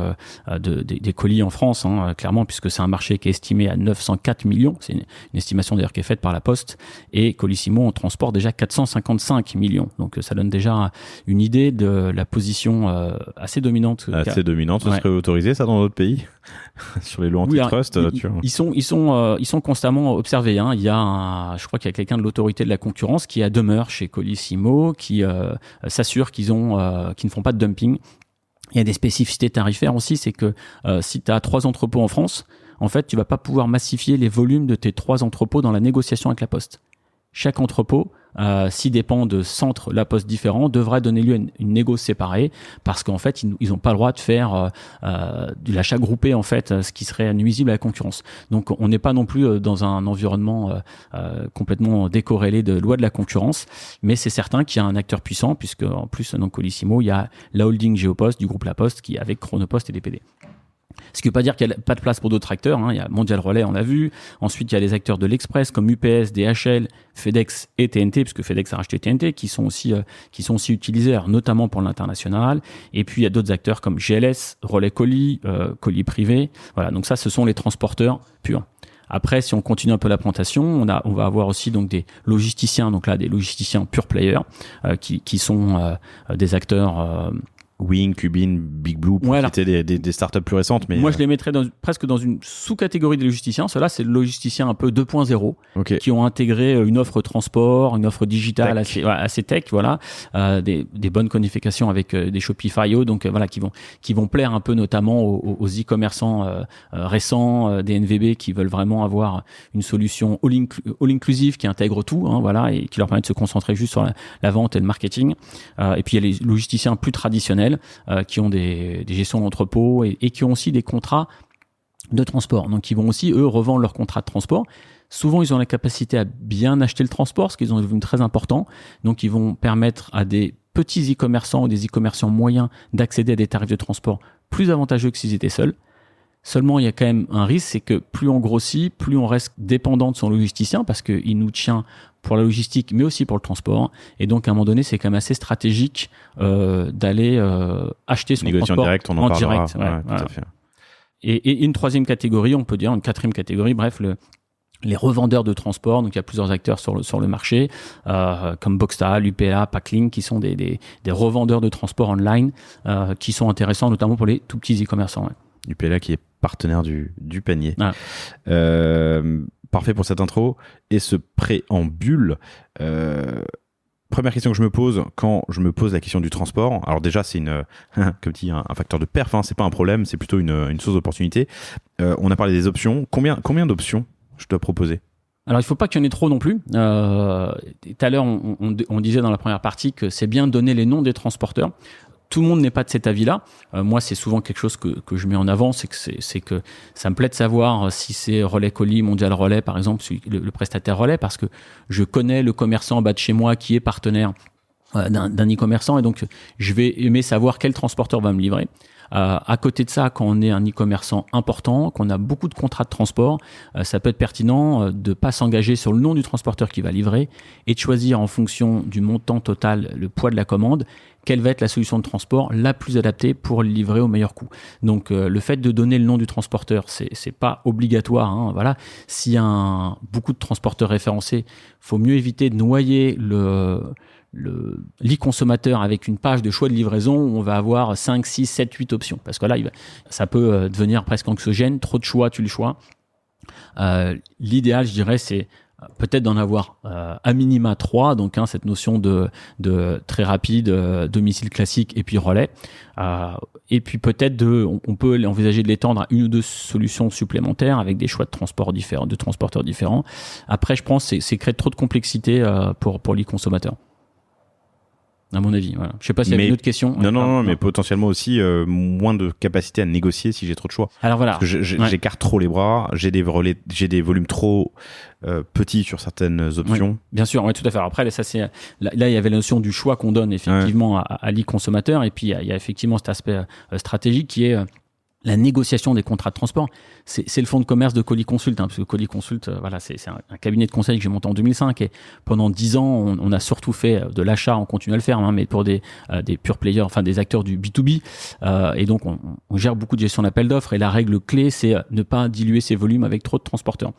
des colis en France, clairement, puisque c'est un marché qui est estimé à 904 millions. C'est une estimation d'ailleurs qui est faite par la Poste, et Colissimo en transporte déjà 455 millions. Donc ça donne déjà une idée de la position assez dominante. Assez dominante, ce serait autorisé ça dans d'autres pays? Sur les lois antitrust, ils sont constamment observés. Il y a je crois qu'il y a quelqu'un de l'autorité de la concurrence qui est à demeure chez Colissimo, qui s'assure qu'ils ne font pas de dumping. Il y a des spécificités tarifaires aussi, c'est que si tu as 3 entrepôts en France, en fait, tu vas pas pouvoir massifier les volumes de tes 3 entrepôts dans la négociation avec la Poste. Chaque entrepôt s'ils dépendent de centres La Poste différents, devrait donner lieu à une négo séparée, parce qu'en fait, ils n'ont pas le droit de faire de l'achat groupé, en fait, ce qui serait nuisible à la concurrence. Donc, on n'est pas non plus dans un environnement complètement décorrélé de loi de la concurrence, mais c'est certain qu'il y a un acteur puissant, puisque en plus, dans Colissimo, il y a la holding Géopost du groupe La Poste, qui est avec Chronopost et DPD. Ce qui ne veut pas dire qu'il n'y a pas de place pour d'autres acteurs. Il y a Mondial Relais, on l'a vu. Ensuite, il y a les acteurs de l'Express comme UPS, DHL, FedEx et TNT, puisque FedEx a racheté TNT, qui sont aussi utilisés, alors, notamment pour l'international. Et puis, il y a d'autres acteurs comme GLS, Relais Colis, Colis Privé. Voilà, donc ça, ce sont les transporteurs purs. Après, si on continue un peu la présentation, on va avoir aussi donc des logisticiens, donc là des logisticiens pure players qui sont des acteurs Wing, Cubin, Big Blue, pour citer des startups plus récentes. Mais moi, je les mettrais presque dans une sous-catégorie des logisticiens. Ceux-là, c'est le logisticien un peu 2.0, qui ont intégré une offre transport, une offre digitale assez tech, voilà, des bonnes codifications avec des Shopify, donc voilà, qui vont plaire un peu notamment aux e-commerçants récents, des NVB qui veulent vraiment avoir une solution all-inclusive qui intègre tout, voilà, et qui leur permet de se concentrer juste sur la vente et le marketing. Et puis il y a les logisticiens plus traditionnels qui ont des gestions d'entrepôt et qui ont aussi des contrats de transport. Donc, ils vont aussi, eux, revendre leurs contrats de transport. Souvent, ils ont la capacité à bien acheter le transport, ce qu'ils ont devenu très important. Donc, ils vont permettre à des petits e-commerçants ou des e-commerçants moyens d'accéder à des tarifs de transport plus avantageux que s'ils étaient seuls. Seulement, il y a quand même un risque, c'est que plus on grossit, plus on reste dépendant de son logisticien parce qu'il nous tient pour la logistique, mais aussi pour le transport. Et donc, à un moment donné, c'est quand même assez stratégique d'aller acheter son transport en direct. On en parlera. Direct. Ouais, voilà. Tout à fait. Et une troisième catégorie, on peut dire, une quatrième catégorie, bref, les revendeurs de transport. Donc, il y a plusieurs acteurs sur le marché, comme Boxtal, UPA, Packlink, qui sont des revendeurs de transport online qui sont intéressants, notamment pour les tout petits e-commerçants. Ouais. UPA qui est partenaire du panier. Ah. Parfait pour cette intro. Et ce préambule, première question que je me pose quand je me pose la question du transport. Alors déjà, c'est comme dit, un facteur de perf, c'est pas un problème, c'est plutôt une source d'opportunité. On a parlé des options. Combien d'options je dois proposer ? Alors, il ne faut pas qu'il y en ait trop non plus. Tout à l'heure, on disait dans la première partie que c'est bien de donner les noms des transporteurs. Tout le monde n'est pas de cet avis-là. Moi, c'est souvent quelque chose que je mets en avant, c'est que ça me plaît de savoir si c'est Relais Colis, Mondial Relais, par exemple, le prestataire Relais, parce que je connais le commerçant en bas de chez moi qui est partenaire d'un e-commerçant, et donc je vais aimer savoir quel transporteur va me livrer. À côté de ça, quand on est un e-commerçant important, qu'on a beaucoup de contrats de transport, ça peut être pertinent de pas s'engager sur le nom du transporteur qui va livrer et de choisir en fonction du montant total, le poids de la commande, quelle va être la solution de transport la plus adaptée pour le livrer au meilleur coût. Donc le fait de donner le nom du transporteur, c'est pas obligatoire. Voilà. S'il y a beaucoup de transporteurs référencés, faut mieux éviter de noyer l'e-consommateur avec une page de choix de livraison où on va avoir 5, 6, 7, 8 options. Parce que là, ça peut devenir presque anxiogène. Trop de choix, tu le choix. L'idéal, je dirais, c'est peut-être d'en avoir à minima 3, donc cette notion de très rapide, domicile classique et puis relais. Et puis peut-être on peut envisager de l'étendre à une ou deux solutions supplémentaires avec des choix de transport différents, de transporteurs différents. Après, je pense que c'est créer trop de complexité pour l'e-consommateur. À mon avis, voilà. Je sais pas s'il y a une autre question. Non, mais potentiellement aussi moins de capacité à négocier si j'ai trop de choix. Alors voilà. Parce que j'écarte trop les bras, j'ai des volumes trop petits sur certaines options. Oui, bien sûr, tout à fait. Alors après, là, il y avait la notion du choix qu'on donne effectivement à l'e-consommateur, et puis il y a effectivement cet aspect stratégique qui est la négociation des contrats de transport. C'est le fonds de commerce de Colis Consult, parce que Colis Consult, voilà, c'est un cabinet de conseil que j'ai monté en 2005, et pendant 10 ans, on a surtout fait de l'achat, on continue à le faire, mais pour des pure players, enfin des acteurs du B2B, et donc on gère beaucoup de gestion d'appel d'offres, et la règle clé, c'est ne pas diluer ses volumes avec trop de transporteurs,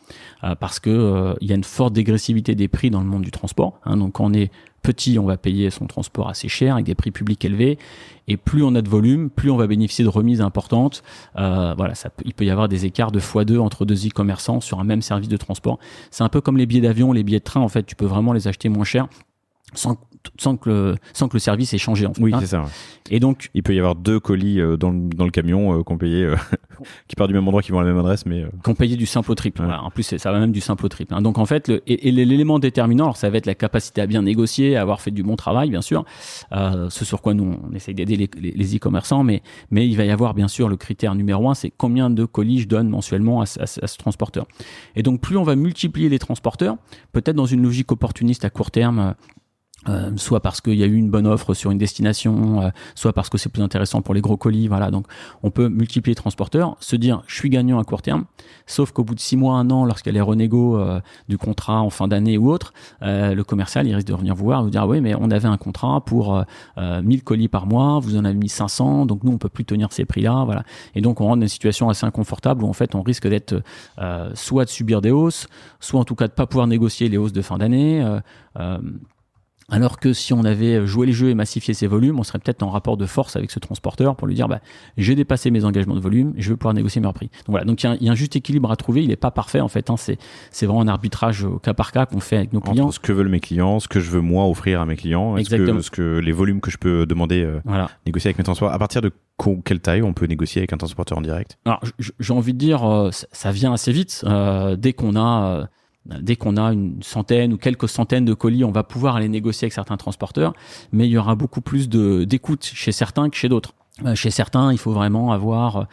parce que il y a une forte dégressivité des prix dans le monde du transport, donc quand on est petit, on va payer son transport assez cher avec des prix publics élevés, et plus on a de volume, plus on va bénéficier de remises importantes. Voilà, il peut y avoir des écarts de x2 entre deux e-commerçants sur un même service de transport. C'est un peu comme les billets d'avion, les billets de train. En fait, tu peux vraiment les acheter moins cher sans sans que le service ait changé en fait. Oui, c'est ça. Ouais. Et donc il peut y avoir 2 colis dans le camion qu'on payait, qui partent du même endroit, qui vont à la même adresse, mais qu'on payait du simple au triple. Ouais. Voilà. En plus, ça va même du simple au triple. Hein. Donc en fait, l'élément déterminant, alors ça va être la capacité à bien négocier, à avoir fait du bon travail, bien sûr. Ce sur quoi nous on essaye d'aider les e-commerçants, mais il va y avoir bien sûr le critère numéro 1, c'est combien de colis je donne mensuellement à ce transporteur. Et donc plus on va multiplier les transporteurs, peut-être dans une logique opportuniste à court terme. Soit parce qu'il y a eu une bonne offre sur une destination, soit parce que c'est plus intéressant pour les gros colis. Voilà, donc on peut multiplier les transporteurs, se dire je suis gagnant à court terme, sauf qu'au bout de 6 mois, 1 an, lorsqu'il y a les renégos du contrat en fin d'année ou autre, le commercial il risque de revenir vous voir et vous dire oui mais on avait un contrat pour 1000 colis par mois, vous en avez mis 500, donc nous on peut plus tenir ces prix-là. Voilà. Et donc on rentre dans une situation assez inconfortable où en fait on risque d'être soit de subir des hausses, soit en tout cas de pas pouvoir négocier les hausses de fin d'année. Alors que si on avait joué les jeux et massifié ses volumes, on serait peut-être en rapport de force avec ce transporteur pour lui dire j'ai dépassé mes engagements de volume, je vais pouvoir négocier mes prix. Donc voilà, donc il y a un juste équilibre à trouver, il n'est pas parfait en fait, hein, c'est vraiment un arbitrage au cas par cas qu'on fait avec nos clients. Entre ce que veulent mes clients, ce que je veux moi offrir à mes clients, ce que les volumes que je peux demander négocier avec mes transporteurs. À partir de quelle taille on peut négocier avec un transporteur en direct? Alors j'ai envie de dire, ça vient assez vite, dès qu'on a une centaine ou quelques centaines de colis, on va pouvoir aller négocier avec certains transporteurs, mais il y aura beaucoup plus d'écoute chez certains que chez d'autres. Chez certains, il faut vraiment avoir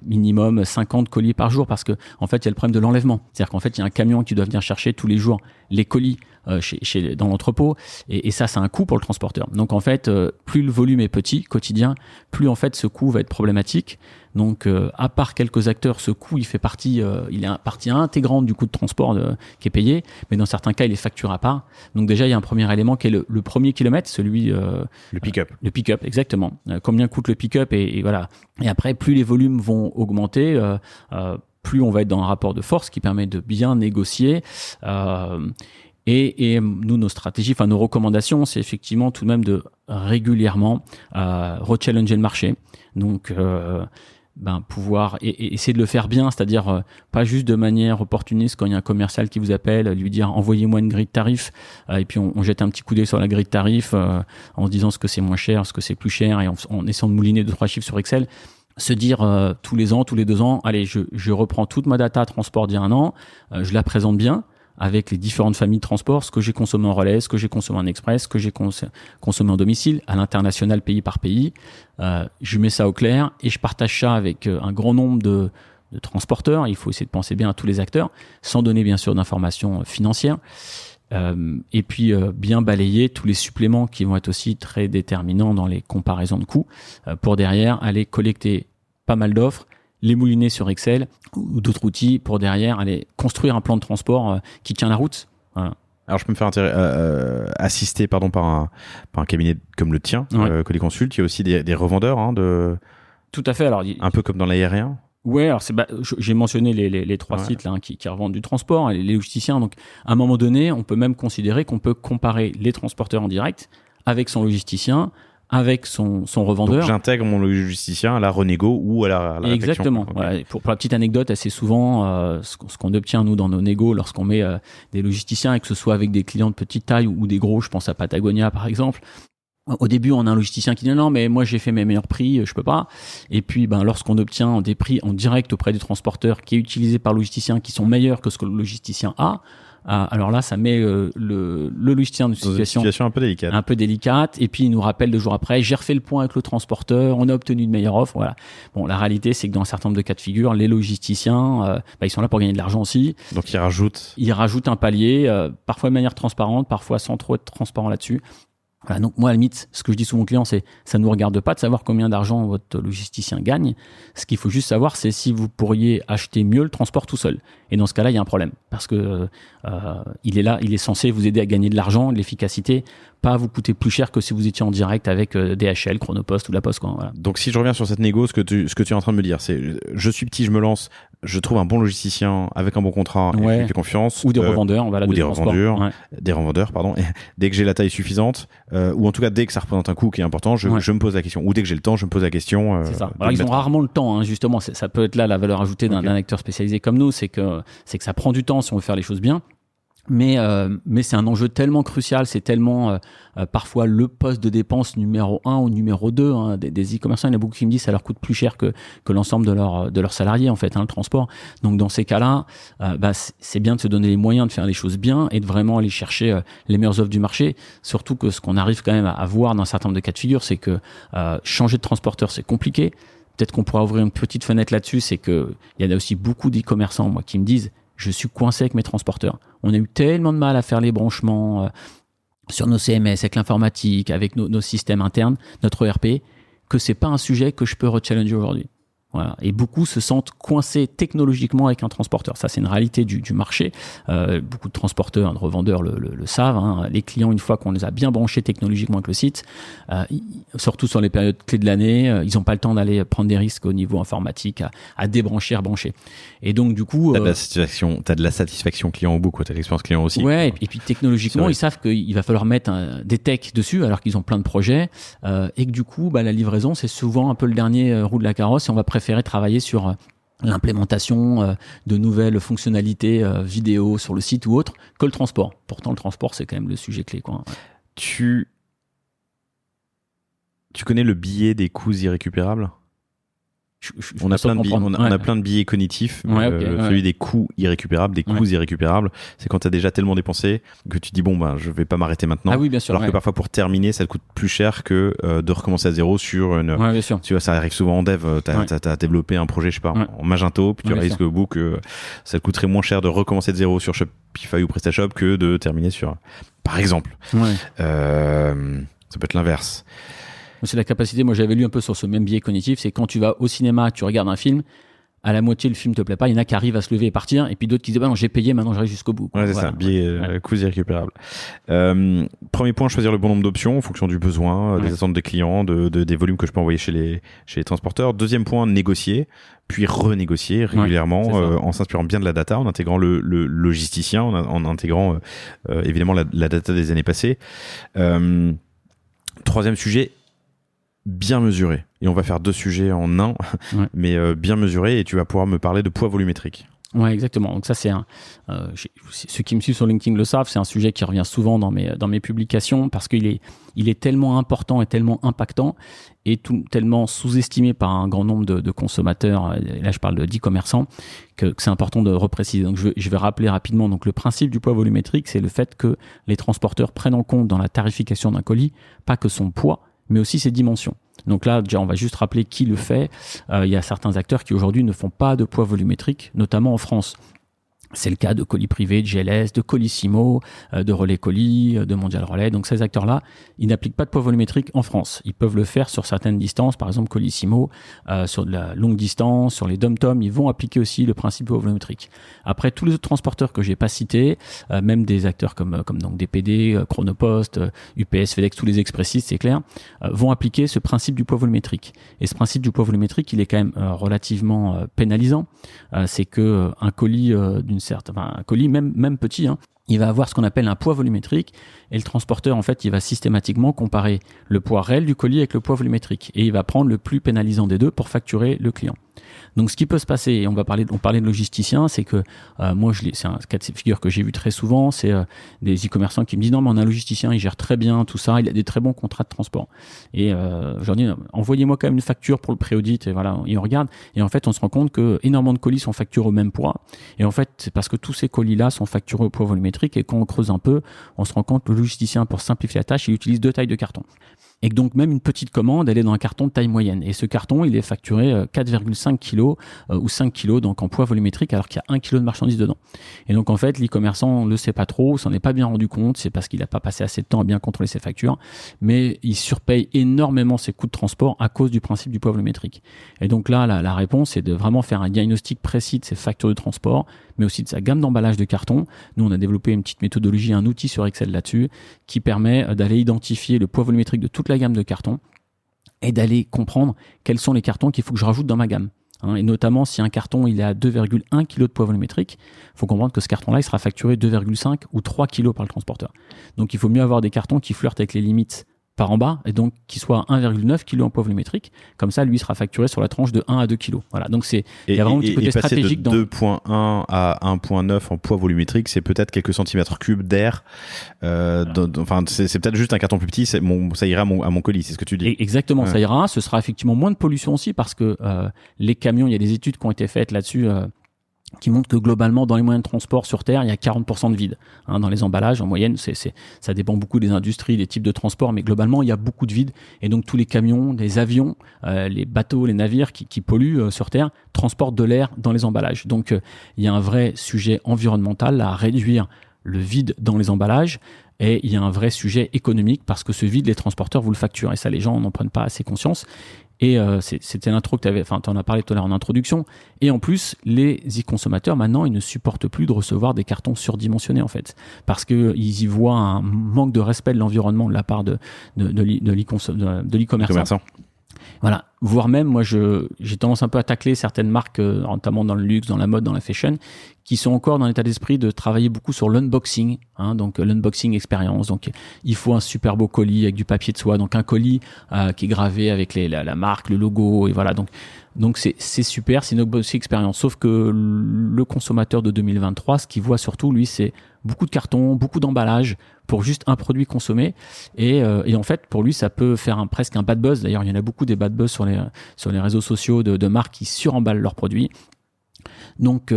minimum 50 colis par jour parce que en fait, il y a le problème de l'enlèvement. C'est-à-dire qu'en fait, il y a un camion qui doit venir chercher tous les jours les colis dans l'entrepôt et ça, c'est un coût pour le transporteur. Donc en fait, plus le volume est petit, quotidien, plus en fait ce coût va être problématique. Donc, à part quelques acteurs, ce coût, il est partie intégrante du coût de transport qui est payé, mais dans certains cas, il est facturé à part. Donc déjà, il y a un premier élément qui est le premier kilomètre, celui le pick-up. Le pick-up, exactement. Combien coûte le pick-up et voilà. Et après, plus les volumes vont augmenter, plus on va être dans un rapport de force qui permet de bien négocier. Et nous, nos stratégies, enfin nos recommandations, c'est effectivement tout de même de régulièrement rechallenger le marché. Donc pouvoir et essayer de le faire bien, c'est-à-dire pas juste de manière opportuniste quand il y a un commercial qui vous appelle, lui dire envoyez-moi une grille de tarifs et puis on jette un petit coup d'œil sur la grille de tarifs en se disant ce que c'est moins cher, ce que c'est plus cher et en essayant de mouliner 2-3 chiffres sur Excel. Se dire tous les ans, tous les 2 ans, allez, je reprends toute ma data transport d'il y a 1 an, je la présente bien avec les différentes familles de transport, ce que j'ai consommé en relais, ce que j'ai consommé en express, ce que j'ai consommé en domicile, à l'international, pays par pays. Je mets ça au clair et je partage ça avec un grand nombre de transporteurs. Il faut essayer de penser bien à tous les acteurs, sans donner bien sûr d'informations financières. Et puis bien balayer tous les suppléments qui vont être aussi très déterminants dans les comparaisons de coûts pour derrière aller collecter pas mal d'offres, les mouliner sur Excel ou d'autres outils pour derrière aller construire un plan de transport qui tient la route. Voilà. Alors je peux me faire assister par un cabinet comme le tien, Colis-Consult. Il y a aussi des revendeurs Tout à fait. Alors, un peu comme dans l'aérien. Ouais, alors j'ai mentionné les 3 sites là, qui revendent du transport, les logisticiens. Donc à un moment donné, on peut même considérer qu'on peut comparer les transporteurs en direct avec son logisticien, avec son revendeur. Donc j'intègre mon logisticien à la renégo ou à la Exactement. Okay. Voilà. Pour la petite anecdote, assez souvent, ce qu'on obtient nous dans nos négos lorsqu'on met des logisticiens, et que ce soit avec des clients de petite taille ou des gros, je pense à Patagonia par exemple. Au début, on a un logisticien qui dit non, mais moi j'ai fait mes meilleurs prix, je peux pas. Et puis, lorsqu'on obtient des prix en direct auprès du transporteur qui est utilisé par le logisticien qui sont meilleurs que ce que le logisticien a, alors là, ça met le logisticien dans une situation un peu délicate. Et puis, il nous rappelle 2 jours après, j'ai refait le point avec le transporteur, on a obtenu une meilleure offre. Voilà. Bon, la réalité, c'est que dans un certain nombre de cas de figure, les logisticiens, ils sont là pour gagner de l'argent aussi. Donc, ils rajoutent un palier, parfois de manière transparente, parfois sans trop être transparent là-dessus. Voilà, donc moi, à la limite, ce que je dis souvent aux clients, c'est ça ne nous regarde pas de savoir combien d'argent votre logisticien gagne. Ce qu'il faut juste savoir, c'est si vous pourriez acheter mieux le transport tout seul. Et dans ce cas-là, il y a un problème. Parce que il est là, il est censé vous aider à gagner de l'argent, de l'efficacité, pas vous coûter plus cher que si vous étiez en direct avec DHL, Chronopost ou La Poste. Voilà. Donc si je reviens sur cette négo, ce que tu es en train de me dire, c'est je suis petit, je me lance, je trouve un bon logisticien avec un bon contrat et je lui fais confiance. Ou des revendeurs, voilà, ou des revendeurs, pardon. Et dès que j'ai la taille suffisante, ou en tout cas dès que ça représente un coût qui est important, je me pose la question. Ou dès que j'ai le temps, je me pose la question. C'est ça. Alors, ils ont rarement le temps, justement. Ça peut être là la valeur ajoutée d'un acteur spécialisé comme nous, c'est que ça prend du temps si on veut faire les choses bien. Mais c'est un enjeu tellement crucial, c'est tellement parfois le poste de dépense numéro 1 ou numéro 2 hein, des e-commerçants. Il y en a beaucoup qui me disent que ça leur coûte plus cher que l'ensemble de leurs salariés, en fait, hein, le transport. Donc dans ces cas-là, c'est bien de se donner les moyens de faire les choses bien et de vraiment aller chercher les meilleures offres du marché. Surtout que ce qu'on arrive quand même à voir dans un certain nombre de cas de figure, c'est que changer de transporteur, c'est compliqué. Peut-être qu'on pourra ouvrir une petite fenêtre là-dessus, c'est qu'il y en a aussi beaucoup d'e-commerçants moi, qui me disent je suis coincé avec mes transporteurs. On a eu tellement de mal à faire les branchements sur nos CMS, avec l'informatique, avec nos systèmes internes, notre ERP, que c'est pas un sujet que je peux rechallenger aujourd'hui. Voilà. Et beaucoup se sentent coincés technologiquement avec un transporteur. Ça, c'est une réalité du marché. Beaucoup de transporteurs, de revendeurs le savent. Hein. Les clients, une fois qu'on les a bien branchés technologiquement avec le site, surtout sur les périodes clés de l'année, ils n'ont pas le temps d'aller prendre des risques au niveau informatique, à débrancher, rebrancher. Et donc, du coup... T'as de la satisfaction client au bout, quoi. T'as de l'expérience client aussi. Ouais, et puis technologiquement, ils savent qu'il va falloir mettre des techs dessus, alors qu'ils ont plein de projets, et que du coup, la livraison, c'est souvent un peu le dernier roue de la carrosse, et on va préférer travailler sur l'implémentation de nouvelles fonctionnalités vidéo sur le site ou autre que le transport. Pourtant, le transport, c'est quand même le sujet clé, quoi. Tu connais le biais des coûts irrécupérables? On a plein de biais cognitifs, celui des coûts irrécupérables, irrécupérables, c'est quand tu as déjà tellement dépensé que tu dis je vais pas m'arrêter maintenant. Ah oui, bien sûr. Alors que parfois pour terminer, ça te coûte plus cher que de recommencer à zéro sur une. Ouais, bien sûr. Tu vois, ça arrive souvent en dev. T'as développé un projet, je sais pas, en Magento, puis tu réalises au bout que ça te coûterait moins cher de recommencer de zéro sur Shopify ou PrestaShop que de terminer sur, par exemple. Ça peut être l'inverse. C'est la capacité, moi j'avais lu un peu sur ce même biais cognitif, c'est quand tu vas au cinéma, tu regardes un film, à la moitié le film te plaît pas, il y en a qui arrivent à se lever et partir, et puis d'autres qui disent non, j'ai payé, maintenant j'arrive jusqu'au bout. Ouais, c'est ça, biais coûts irrécupérables. Premier point, choisir le bon nombre d'options en fonction du besoin, des attentes des clients, des volumes que je peux envoyer chez les transporteurs. Deuxième point, négocier, puis renégocier régulièrement en s'inspirant bien de la data, en intégrant le logisticien, en intégrant évidemment la data des années passées. Troisième sujet, bien mesuré. Et on va faire 2 sujets en un, mais bien mesuré, et tu vas pouvoir me parler de poids volumétrique. Ouais, exactement. Donc ça, c'est ceux qui me suivent sur LinkedIn le savent, c'est un sujet qui revient souvent dans mes publications parce qu'il est tellement important et tellement impactant et tellement sous-estimé par un grand nombre de consommateurs. Et là, je parle d'e-commerçants, que c'est important de repréciser. Donc, je vais rappeler rapidement. Donc, le principe du poids volumétrique, c'est le fait que les transporteurs prennent en compte dans la tarification d'un colis pas que son poids, mais aussi ses dimensions. Donc là, déjà, on va juste rappeler qui le fait. Il y a certains acteurs qui aujourd'hui ne font pas de poids volumétrique, notamment en France. C'est le cas de Colis Privé, de GLS, de Colissimo, de Relais Colis, de Mondial Relais. Donc ces acteurs-là, ils n'appliquent pas de poids volumétrique en France. Ils peuvent le faire sur certaines distances, par exemple Colissimo, sur de la longue distance, sur les dom-tom, ils vont appliquer aussi le principe de poids volumétrique. Après, tous les autres transporteurs que j'ai pas cités, même des acteurs comme donc DPD, Chronopost, UPS, FedEx, tous les expressistes, c'est clair, vont appliquer ce principe du poids volumétrique. Et ce principe du poids volumétrique, il est quand même relativement pénalisant. C'est que un colis un colis même petit, il va avoir ce qu'on appelle un poids volumétrique et le transporteur, en fait, il va systématiquement comparer le poids réel du colis avec le poids volumétrique et il va prendre le plus pénalisant des deux pour facturer le client. Donc, ce qui peut se passer, et on parlait de logisticiens, c'est que c'est un cas de figure que j'ai vu très souvent, c'est des e-commerçants qui me disent non, mais on a un logisticien, il gère très bien tout ça, il a des très bons contrats de transport. Et je leur dis, envoyez-moi quand même une facture pour le pré-audit, et voilà, ils regardent. Et en fait, on se rend compte que énormément de colis sont facturés au même poids. Et en fait, c'est parce que tous ces colis-là sont facturés au poids volumétrique, et quand on creuse un peu, on se rend compte que le logisticien, pour simplifier la tâche, il utilise 2 tailles de carton. Et donc, même une petite commande, elle est dans un carton de taille moyenne. Et ce carton, il est facturé 4,5 kg ou 5 kg, donc en poids volumétrique, alors qu'il y a 1 kg de marchandises dedans. Et donc, en fait, l'e-commerçant ne le sait pas trop, s'en est pas bien rendu compte, c'est parce qu'il n'a pas passé assez de temps à bien contrôler ses factures, mais il surpaye énormément ses coûts de transport à cause du principe du poids volumétrique. Et donc là, la réponse, c'est de vraiment faire un diagnostic précis de ses factures de transport, mais aussi de sa gamme d'emballage de carton. Nous, on a développé une petite méthodologie, un outil sur Excel là-dessus, qui permet d'aller identifier le poids volumétrique de toute la gamme de cartons et d'aller comprendre quels sont les cartons qu'il faut que je rajoute dans ma gamme. Et notamment, si un carton il est à 2,1 kg de poids volumétrique, il faut comprendre que ce carton-là, il sera facturé 2,5 ou 3 kg par le transporteur. Donc, il faut mieux avoir des cartons qui flirtent avec les limites par en bas, et donc qui soit 1,9 kg en poids volumétrique. Comme ça, lui sera facturé sur la tranche de 1 à 2 kg. Voilà. Donc il y a vraiment un petit côté stratégique. De 2,1 à 1,9 en poids volumétrique, c'est peut-être quelques centimètres cubes d'air. Enfin, c'est peut-être juste un carton plus petit. Ça ira à mon colis, c'est ce que tu dis. Exactement, ça ira. Ce sera effectivement moins de pollution aussi parce que les camions, il y a des études qui ont été faites là-dessus. Qui montre que globalement, dans les moyens de transport sur Terre, il y a 40% de vide. Dans les emballages, en moyenne, ça dépend beaucoup des industries, des types de transport, mais globalement, il y a beaucoup de vide. Et donc, tous les camions, les avions, les bateaux, les navires qui polluent sur Terre transportent de l'air dans les emballages. Donc, il y a un vrai sujet environnemental à réduire le vide dans les emballages. Et il y a un vrai sujet économique parce que ce vide, les transporteurs vous le facturent. Et ça, les gens n'en prennent pas assez conscience. Et c'était l'intro que tu en as parlé tout à l'heure en introduction. Et en plus, les e-consommateurs, maintenant, ils ne supportent plus de recevoir des cartons surdimensionnés, en fait. Parce qu'ils y voient un manque de respect de l'environnement de la part de l'e-commerçant. Voilà. Voire même, moi, j'ai tendance un peu à tacler certaines marques, notamment dans le luxe, dans la mode, dans la fashion, qui sont encore dans l'état d'esprit de travailler beaucoup sur l'unboxing, donc l'unboxing expérience. Donc, il faut un super beau colis avec du papier de soie, donc un colis qui est gravé avec la marque, le logo, et voilà. Donc c'est super, c'est une unboxing expérience. Sauf que le consommateur de 2023, ce qu'il voit surtout, lui, c'est beaucoup de cartons, beaucoup d'emballages pour juste un produit consommé. Et en fait, pour lui, ça peut faire presque un bad buzz. D'ailleurs, il y en a beaucoup des bad buzz sur les réseaux sociaux de marques qui suremballent leurs produits. Donc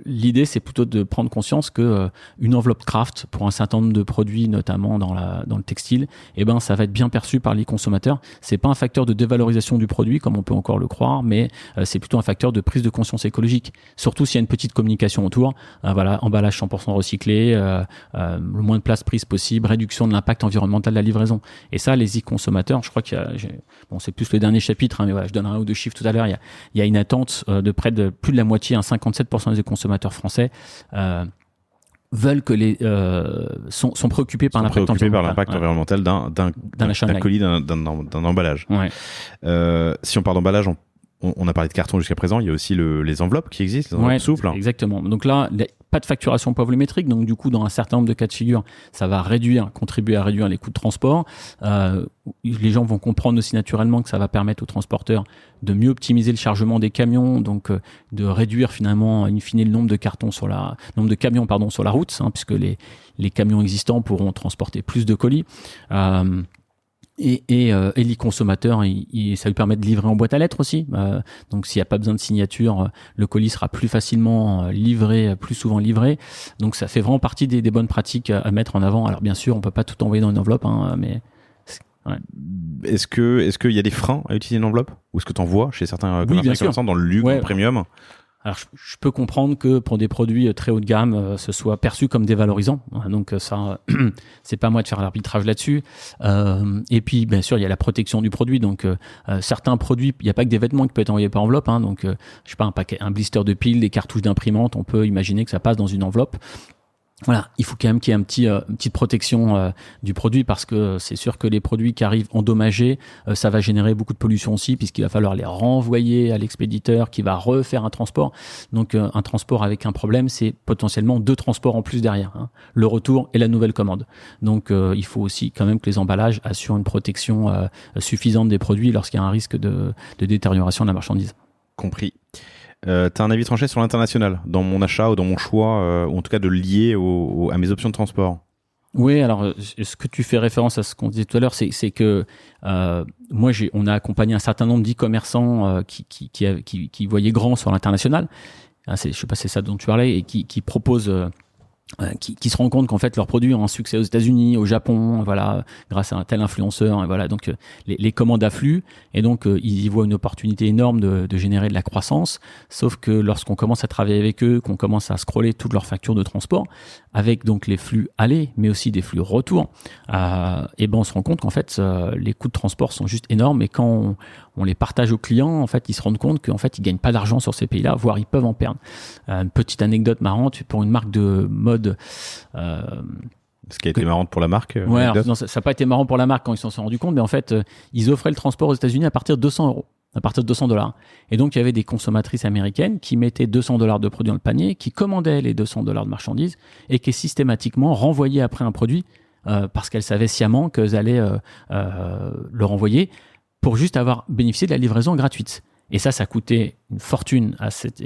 l'idée, c'est plutôt de prendre conscience que une enveloppe craft pour un certain nombre de produits, notamment dans le textile, ça va être bien perçu par les consommateurs. C'est pas un facteur de dévalorisation du produit comme on peut encore le croire, mais c'est plutôt un facteur de prise de conscience écologique. Surtout s'il y a une petite communication autour. Emballage 100% recyclé, le moins de place prise possible, réduction de l'impact environnemental de la livraison. Et ça, les e-consommateurs, je crois qu'il y a, c'est plus le dernier chapitre, mais voilà, je donnerai un ou deux chiffres tout à l'heure. Il y a une attente de près de plus de la moitié, 57% des consommateurs français veulent sont préoccupés par l'impact environnemental d'un colis, d'un emballage. Ouais. Si on parle d'emballage, on a parlé de carton jusqu'à présent, il y a aussi les enveloppes qui existent, les enveloppes souples. Exactement. Donc là, pas de facturation poids volumétrique, donc du coup, dans un certain nombre de cas de figure, ça va contribuer à réduire les coûts de transport. Les gens vont comprendre aussi naturellement que ça va permettre aux transporteurs de mieux optimiser le chargement des camions, donc de réduire finalement, in fine, le nombre de camions sur la route, puisque les camions existants pourront transporter plus de colis. Et l'e-consommateur, ça lui permet de livrer en boîte à lettres aussi. Donc, s'il n'y a pas besoin de signature, le colis sera plus facilement livré, plus souvent livré. Donc, ça fait vraiment partie des bonnes pratiques à mettre en avant. Alors, bien sûr, on peut pas tout envoyer dans une enveloppe, mais... Ouais. Est-ce qu'il y a des freins à utiliser une enveloppe? Ou est-ce que tu en vois chez certains commerçants dans le luxe, le premium? Alors, je peux comprendre que pour des produits très haut de gamme, ce soit perçu comme dévalorisant. Donc ça, c'est pas moi de faire l'arbitrage là-dessus. Et puis, bien sûr, il y a la protection du produit. Donc, certains produits, il n'y a pas que des vêtements qui peuvent être envoyés par enveloppe. Donc, je sais pas, un blister de piles, des cartouches d'imprimante, on peut imaginer que ça passe dans une enveloppe. Voilà, il faut quand même qu'il y ait une petite protection du produit parce que c'est sûr que les produits qui arrivent endommagés, ça va générer beaucoup de pollution aussi puisqu'il va falloir les renvoyer à l'expéditeur qui va refaire un transport. Donc un transport avec un problème, c'est potentiellement 2 transports en plus derrière, le retour et la nouvelle commande. Donc il faut aussi quand même que les emballages assurent une protection suffisante des produits lorsqu'il y a un risque de détérioration de la marchandise. Compris. T'as un avis tranché sur l'international dans mon achat ou dans mon choix, ou en tout cas de le lier à mes options de transport? Oui, alors ce que tu fais référence à ce qu'on disait tout à l'heure, c'est que moi, on a accompagné un certain nombre d'e-commerçants qui voyaient grand sur l'international. Je sais pas, c'est ça dont tu parlais, et qui proposent... qui se rendent compte qu'en fait leurs produits ont un succès aux États-Unis, au Japon, voilà, grâce à un tel influenceur, et voilà, donc les commandes affluent et donc ils y voient une opportunité énorme de générer de la croissance. Sauf que lorsqu'on commence à travailler avec eux, qu'on commence à scroller toutes leurs factures de transport, avec donc les flux allés, mais aussi des flux retour, et on se rend compte qu'en fait les coûts de transport sont juste énormes. Et quand on les partage aux clients, en fait, ils se rendent compte qu'en fait, ils gagnent pas d'argent sur ces pays-là, voire ils peuvent en perdre. Une petite anecdote marrante pour une marque de mode. Ce qui a été marrant pour la marque. Alors, non, ça n'a pas été marrant pour la marque quand ils s'en sont rendus compte, mais en fait, ils offraient le transport aux États-Unis à partir de 200 €, à partir de $200. Et donc, il y avait des consommatrices américaines qui mettaient $200 de produits dans le panier, qui commandaient les $200 de marchandises et qui systématiquement renvoyaient après un produit parce qu'elles savaient sciemment qu'elles allaient le renvoyer pour juste avoir bénéficié de la livraison gratuite. Et ça coûtait une fortune à cet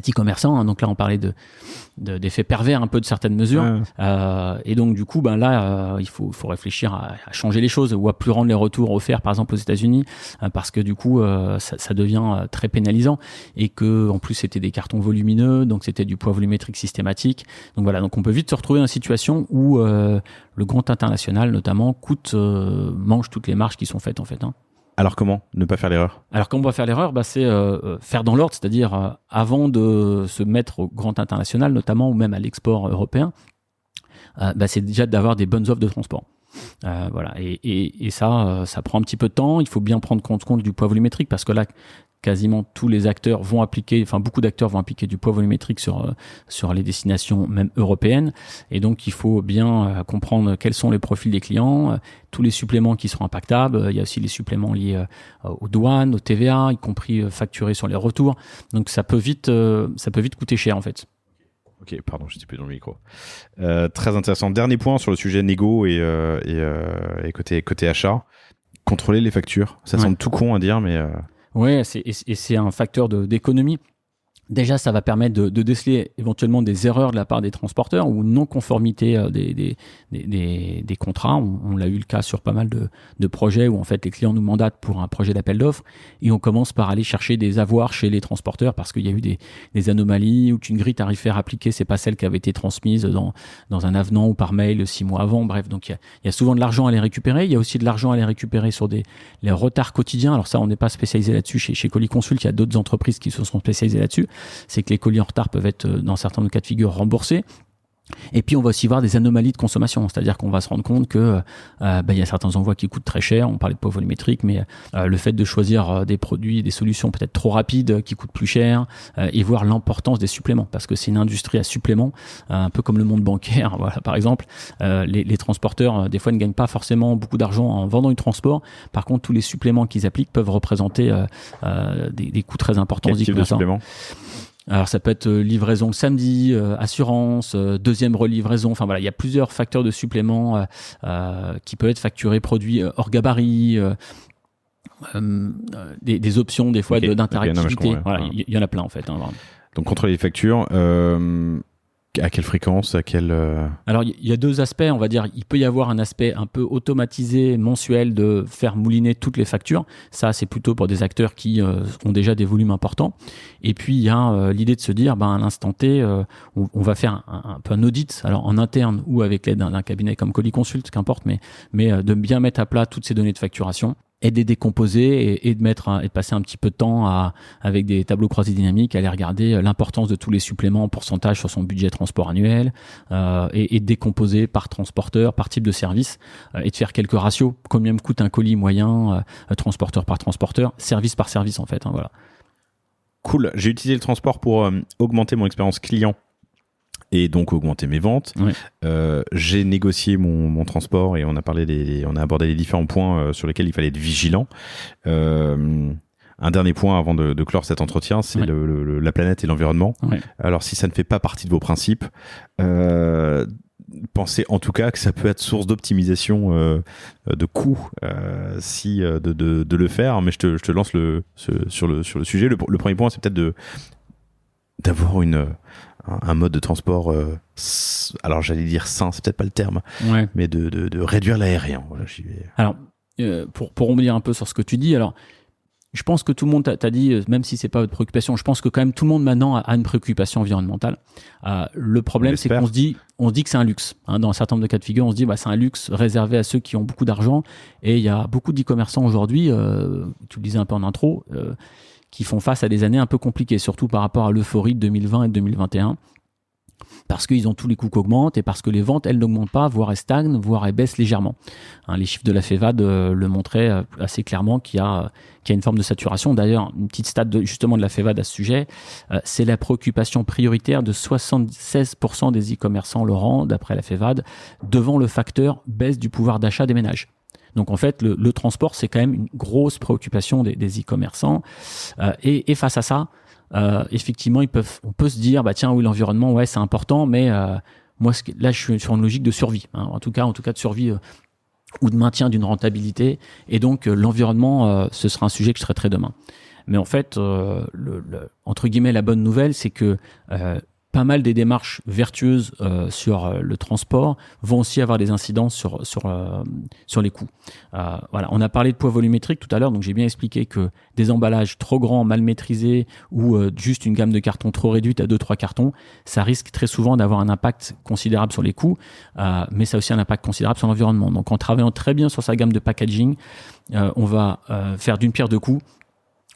e-commerçant. Donc là, on parlait d'effets pervers un peu de certaines mesures. Et donc, du coup, il faut réfléchir à changer les choses ou à plus rendre les retours offerts, par exemple, aux États-Unis, parce que du coup, ça devient très pénalisant. Et que, en plus, c'était des cartons volumineux, donc c'était du poids volumétrique systématique. Donc voilà, donc on peut vite se retrouver dans une situation où le grand international, notamment, mange toutes les marges qui sont faites, en fait. Alors comment ne pas faire l'erreur ? Alors comment on va faire l'erreur ? C'est faire dans l'ordre, c'est-à-dire avant de se mettre au grand international, notamment, ou même à l'export européen, c'est déjà d'avoir des bonnes offres de transport. Voilà. Et ça prend un petit peu de temps. Il faut bien prendre compte du poids volumétrique, parce que là, quasiment tous les acteurs vont appliquer, beaucoup d'acteurs vont appliquer du poids volumétrique sur les destinations même européennes. Et donc, il faut bien comprendre quels sont les profils des clients, tous les suppléments qui seront impactables. Il y a aussi les suppléments liés aux douanes, au TVA, y compris facturés sur les retours. Donc, ça peut vite coûter cher, en fait. Ok, pardon, je n'étais plus dans le micro. Très intéressant. Dernier point sur le sujet négo et côté achat. Contrôler les factures. Ça semble tout con à dire, mais... Ouais, c'est un facteur d'économie. Déjà, ça va permettre de déceler éventuellement des erreurs de la part des transporteurs ou non-conformité des contrats. On l'a eu le cas sur pas mal de projets où en fait les clients nous mandatent pour un projet d'appel d'offres et on commence par aller chercher des avoirs chez les transporteurs parce qu'il y a eu des anomalies ou qu'une grille tarifaire appliquée, c'est pas celle qui avait été transmise dans un avenant ou par mail 6 mois avant. Bref, donc il y a souvent de l'argent à les récupérer. Il y a aussi de l'argent à les récupérer sur les retards quotidiens. Alors ça, on n'est pas spécialisé là-dessus chez Colis Consult. Il y a d'autres entreprises qui se sont spécialisées là-dessus. C'est que les colis en retard peuvent être, dans certains cas de figure, remboursés. Et puis on va aussi voir des anomalies de consommation, c'est-à-dire qu'on va se rendre compte que y a certains envois qui coûtent très cher. On parlait de poids volumétrique, mais le fait de choisir des produits, des solutions peut-être trop rapides qui coûtent plus cher, et voir l'importance des suppléments, parce que c'est une industrie à suppléments, un peu comme le monde bancaire. Voilà, par exemple, les transporteurs des fois ne gagnent pas forcément beaucoup d'argent en vendant du transport. Par contre, tous les suppléments qu'ils appliquent peuvent représenter des coûts très importants. Quel type de suppléments ? Alors ça peut être livraison le samedi, assurance, deuxième relivraison. Enfin voilà, il y a plusieurs facteurs de supplément qui peuvent être facturés, produits hors gabarit, des options des fois d'interactivité. Okay, voilà, il y en a plein en fait. Donc contrôler les factures. À quelle fréquence, Alors, il y a deux aspects, on va dire. Il peut y avoir un aspect un peu automatisé, mensuel, de faire mouliner toutes les factures. Ça, c'est plutôt pour des acteurs qui ont déjà des volumes importants. Et puis, il y a l'idée de se dire, à l'instant T, on va faire un peu un audit, alors en interne ou avec l'aide d'un cabinet comme Colis Consult, qu'importe, mais de bien mettre à plat toutes ces données de facturation et de les décomposer et de passer un petit peu de temps avec des tableaux croisés dynamiques à aller regarder l'importance de tous les suppléments en pourcentage sur son budget transport annuel et décomposer par transporteur, par type de service et de faire quelques ratios. Combien me coûte un colis moyen, transporteur par transporteur, service par service en fait. Voilà. Cool. J'ai utilisé le transport pour augmenter mon expérience client et donc augmenter mes ventes. Oui. J'ai négocié mon transport et on a abordé les différents points sur lesquels il fallait être vigilant. Un dernier point avant de clore cet entretien, c'est la planète et l'environnement. Oui. Alors si ça ne fait pas partie de vos principes, pensez en tout cas que ça peut être source d'optimisation de coûts de le faire. Mais je te lance sur le sujet. Le premier point, c'est peut-être d'avoir un mode de transport, alors j'allais dire sain, c'est peut-être pas le terme, mais de réduire l'aérien. Voilà, j'y vais. Alors, pour rebondir un peu sur ce que tu dis, alors je pense que tout le monde t'a dit, même si c'est pas votre préoccupation, je pense que quand même tout le monde maintenant a une préoccupation environnementale. Le problème, c'est qu'on se dit que c'est un luxe. Dans un certain nombre de cas de figure, on se dit c'est un luxe réservé à ceux qui ont beaucoup d'argent. Et il y a beaucoup d'e-commerçants aujourd'hui, tu le disais un peu en intro, qui font face à des années un peu compliquées, surtout par rapport à l'euphorie de 2020 et de 2021, parce qu'ils ont tous les coûts qui augmentent et parce que les ventes, elles n'augmentent pas, voire elles stagnent, voire elles baissent légèrement. Les chiffres de la FEVAD le montraient assez clairement qu'il y a une forme de saturation. D'ailleurs, une petite stat justement de la FEVAD à ce sujet, c'est la préoccupation prioritaire de 76% des e-commerçants, Laurent, d'après la FEVAD, devant le facteur baisse du pouvoir d'achat des ménages. Donc en fait, le transport, c'est quand même une grosse préoccupation des e-commerçants. Et face à ça, effectivement, on peut se dire, tiens, oui, l'environnement, c'est important, mais moi, là, je suis sur une logique de survie, hein, en tout cas de survie ou de maintien d'une rentabilité. Et donc, l'environnement, ce sera un sujet que je traiterai demain. Mais en fait, entre guillemets, la bonne nouvelle, c'est que pas mal des démarches vertueuses sur le transport vont aussi avoir des incidences sur les coûts. Voilà, on a parlé de poids volumétrique tout à l'heure, donc j'ai bien expliqué que des emballages trop grands, mal maîtrisés ou juste une gamme de cartons trop réduite à 2-3 cartons, ça risque très souvent d'avoir un impact considérable sur les coûts, mais ça a aussi un impact considérable sur l'environnement. Donc en travaillant très bien sur sa gamme de packaging, on va faire d'une pierre deux coups.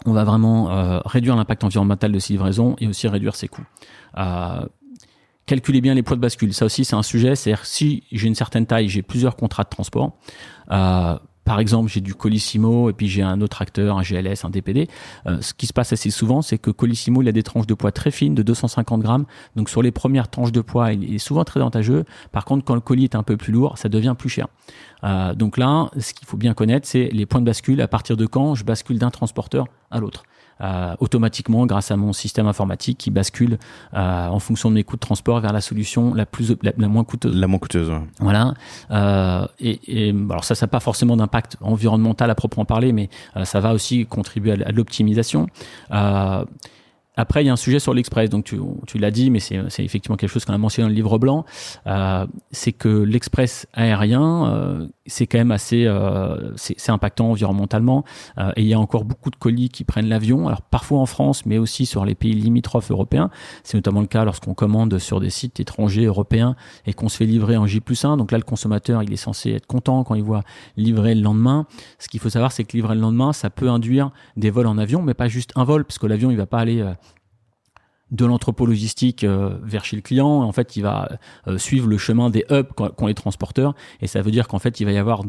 On va vraiment réduire l'impact environnemental de ces livraisons et aussi réduire ses coûts. Calculez bien les poids de bascule. Ça aussi, c'est un sujet. C'est-à-dire, si j'ai une certaine taille, j'ai plusieurs contrats de transport. Par exemple, j'ai du Colissimo et puis j'ai un autre acteur, un GLS, un DPD. Ce qui se passe assez souvent, c'est que Colissimo, il a des tranches de poids très fines, de 250 grammes. Donc, sur les premières tranches de poids, il est souvent très avantageux. Par contre, quand le colis est un peu plus lourd, ça devient plus cher. Donc là, ce qu'il faut bien connaître, c'est les points de bascule. À partir de quand je bascule d'un transporteur à l'autre. Automatiquement grâce à mon système informatique qui bascule en fonction de mes coûts de transport vers la solution la moins coûteuse. La moins coûteuse, ouais. Voilà. Et alors ça n'a pas forcément d'impact environnemental à proprement parler, mais ça va aussi contribuer à l'optimisation. Après, il y a un sujet sur l'Express, donc tu l'as dit, mais c'est effectivement quelque chose qu'on a mentionné dans le livre blanc, c'est que l'Express aérien, c'est quand même assez c'est impactant environnementalement, et il y a encore beaucoup de colis qui prennent l'avion, alors parfois en France, mais aussi sur les pays limitrophes européens. C'est notamment le cas lorsqu'on commande sur des sites étrangers européens et qu'on se fait livrer en J+1. Donc là, le consommateur, il est censé être content quand il voit livrer le lendemain. Ce qu'il faut savoir, c'est que livrer le lendemain, ça peut induire des vols en avion, mais pas juste un vol, parce que l'avion, il va pas aller de l'entrepôt logistique vers chez le client. En fait, il va suivre le chemin des hubs qu'ont les transporteurs, et ça veut dire qu'en fait, il va y avoir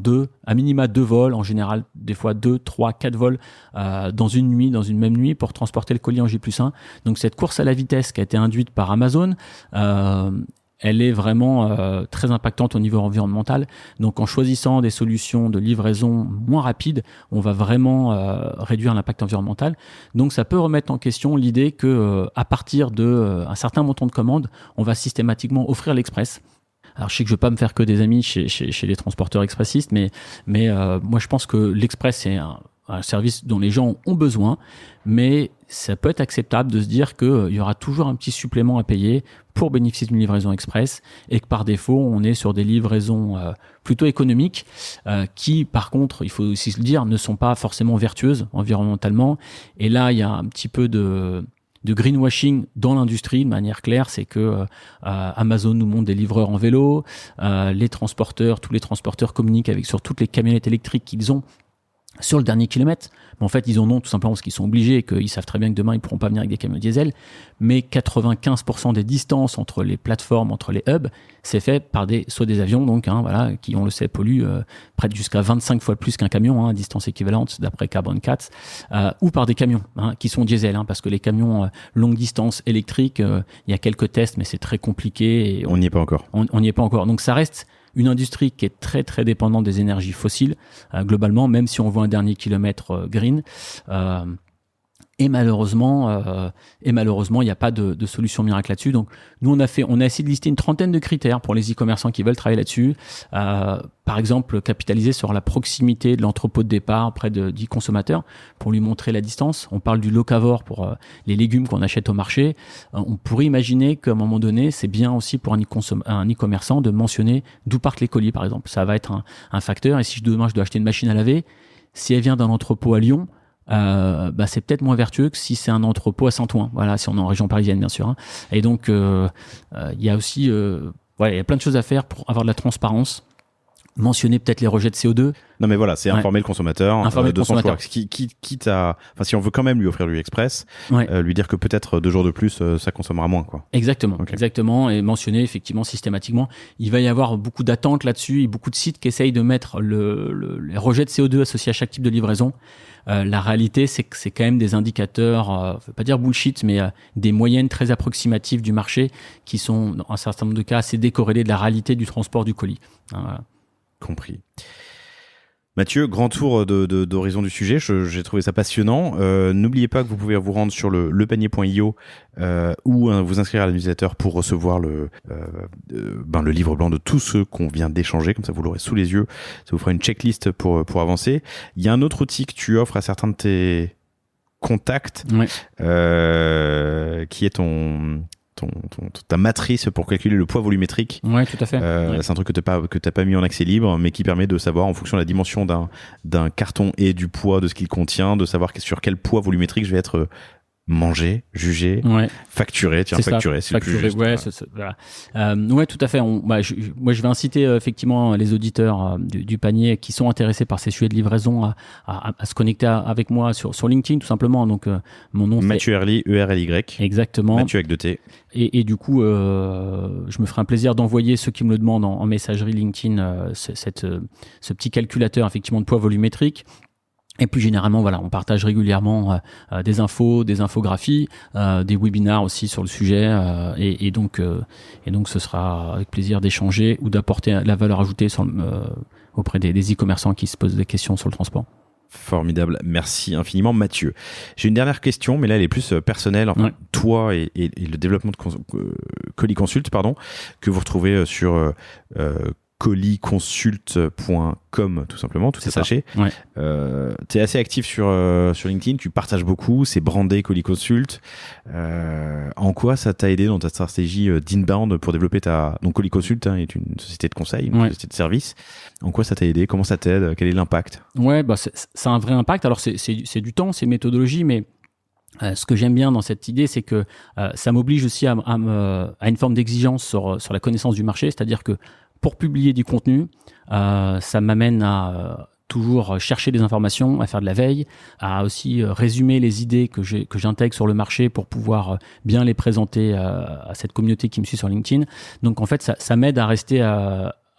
à minima 2 vols, en général, des fois 2, 3, 4 vols dans une même nuit pour transporter le colis en J+1. Donc cette course à la vitesse qui a été induite par Amazon, elle est vraiment très impactante au niveau environnemental. Donc en choisissant des solutions de livraison moins rapides, on va vraiment réduire l'impact environnemental. Donc ça peut remettre en question l'idée que à partir de un certain montant de commandes, on va systématiquement offrir l'Express. Alors je sais que je ne veux pas me faire que des amis chez les transporteurs expressistes, mais moi je pense que l'Express c'est un service dont les gens ont besoin, mais ça peut être acceptable de se dire qu'il y aura toujours un petit supplément à payer pour bénéficier d'une livraison express, et que par défaut, on est sur des livraisons plutôt économiques qui, par contre, il faut aussi se le dire, ne sont pas forcément vertueuses environnementalement. Et là, il y a un petit peu de greenwashing dans l'industrie de manière claire. C'est que Amazon nous montre des livreurs en vélo, tous les transporteurs communiquent sur toutes les camionnettes électriques qu'ils ont sur le dernier kilomètre. Mais en fait, ils en ont tout simplement parce qu'ils sont obligés et qu'ils savent très bien que demain, ils ne pourront pas venir avec des camions diesel. Mais 95% des distances entre les plateformes, entre les hubs, c'est fait par soit des avions, donc, voilà, qui, on le sait, polluent près de jusqu'à 25 fois plus qu'un camion, à distance équivalente, d'après Carbon 4, ou par des camions qui sont diesel, parce que les camions longue distance électriques, il y a quelques tests, mais c'est très compliqué. Et on n'y est pas encore. On n'y est pas encore. Donc, ça reste une industrie qui est très très dépendante des énergies fossiles globalement, même si on voit un dernier kilomètre green. Et malheureusement, il n'y a pas de solution miracle là-dessus. Donc, nous, on a essayé de lister une trentaine de critères pour les e-commerçants qui veulent travailler là-dessus. Par exemple, capitaliser sur la proximité de l'entrepôt de départ auprès du consommateur pour lui montrer la distance. On parle du locavore pour les légumes qu'on achète au marché. On pourrait imaginer qu'à un moment donné, c'est bien aussi pour un e-commerçant de mentionner d'où partent les colis, par exemple. Ça va être un facteur. Et si demain, je dois acheter une machine à laver, si elle vient d'un entrepôt à Lyon, c'est peut-être moins vertueux que si c'est un entrepôt à Saint-Ouen. Voilà, si on est en région parisienne, bien sûr. Et donc, il y a aussi, il y a plein de choses à faire pour avoir de la transparence. Mentionner peut-être les rejets de CO2. Non, mais voilà, c'est informer le consommateur de son choix. Si on veut quand même lui offrir du express, lui dire que peut-être 2 jours de plus, ça consommera moins, quoi. Exactement, exactement. Et mentionner effectivement systématiquement. Il va y avoir beaucoup d'attentes là-dessus et beaucoup de sites qui essayent de mettre les rejets de CO2 associés à chaque type de livraison. La réalité, c'est que c'est quand même des indicateurs, je veux pas dire bullshit, mais des moyennes très approximatives du marché qui sont, dans un certain nombre de cas, assez décorrélées de la réalité du transport du colis. Voilà. Compris. Mathieu, grand tour d'horizon du sujet, j'ai trouvé ça passionnant. N'oubliez pas que vous pouvez vous rendre sur lepanier.io ou vous inscrire à la newsletter pour recevoir le livre blanc de tout ce qu'on vient d'échanger, comme ça vous l'aurez sous les yeux, ça vous fera une checklist pour avancer. Il y a un autre outil que tu offres à certains de tes contacts, qui est ta matrice pour calculer le poids volumétrique. Ouais, tout à fait. C'est un truc que t'as pas mis en accès libre, mais qui permet de savoir en fonction de la dimension d'un carton et du poids de ce qu'il contient, de savoir sur quel poids volumétrique je vais être mangé, jugé, facturé. Tiens, facturé, c'est facturé, le plus juste. Voilà. Ouais, tout à fait. Moi, je vais inciter effectivement les auditeurs du panier qui sont intéressés par ces sujets de livraison à se connecter avec moi sur LinkedIn, tout simplement. Donc, mon nom, Mathieu Herly, E-R-L-Y. Exactement. Mathieu avec 2 T. Et du coup, je me ferai un plaisir d'envoyer ceux qui me le demandent en messagerie LinkedIn ce petit calculateur effectivement de poids volumétrique. Et plus généralement, voilà, on partage régulièrement des infos, des infographies, des webinars aussi sur le sujet, et donc ce sera avec plaisir d'échanger ou d'apporter la valeur ajoutée auprès des e-commerçants qui se posent des questions sur le transport. Formidable, merci infiniment Mathieu. J'ai une dernière question, mais là elle est plus personnelle. Enfin, toi et le développement de Coliconsult, que vous retrouvez sur coliconsult.com tout simplement, tout attaché. Ouais. Tu es assez actif sur LinkedIn, tu partages beaucoup, c'est brandé Coliconsult. En quoi ça t'a aidé dans ta stratégie d'inbound pour développer donc Coliconsult est une société de conseil, une société de service. En quoi ça t'a aidé? Comment ça t'aide? Quel est l'impact? Ouais, c'est un vrai impact. Alors c'est du temps, c'est une méthodologie, mais ce que j'aime bien dans cette idée, c'est que ça m'oblige aussi à une forme d'exigence sur la connaissance du marché, c'est-à-dire que pour publier du contenu, ça m'amène à toujours chercher des informations, à faire de la veille, à aussi résumer les idées que j'intègre sur le marché pour pouvoir bien les présenter à cette communauté qui me suit sur LinkedIn. Donc en fait, ça m'aide à rester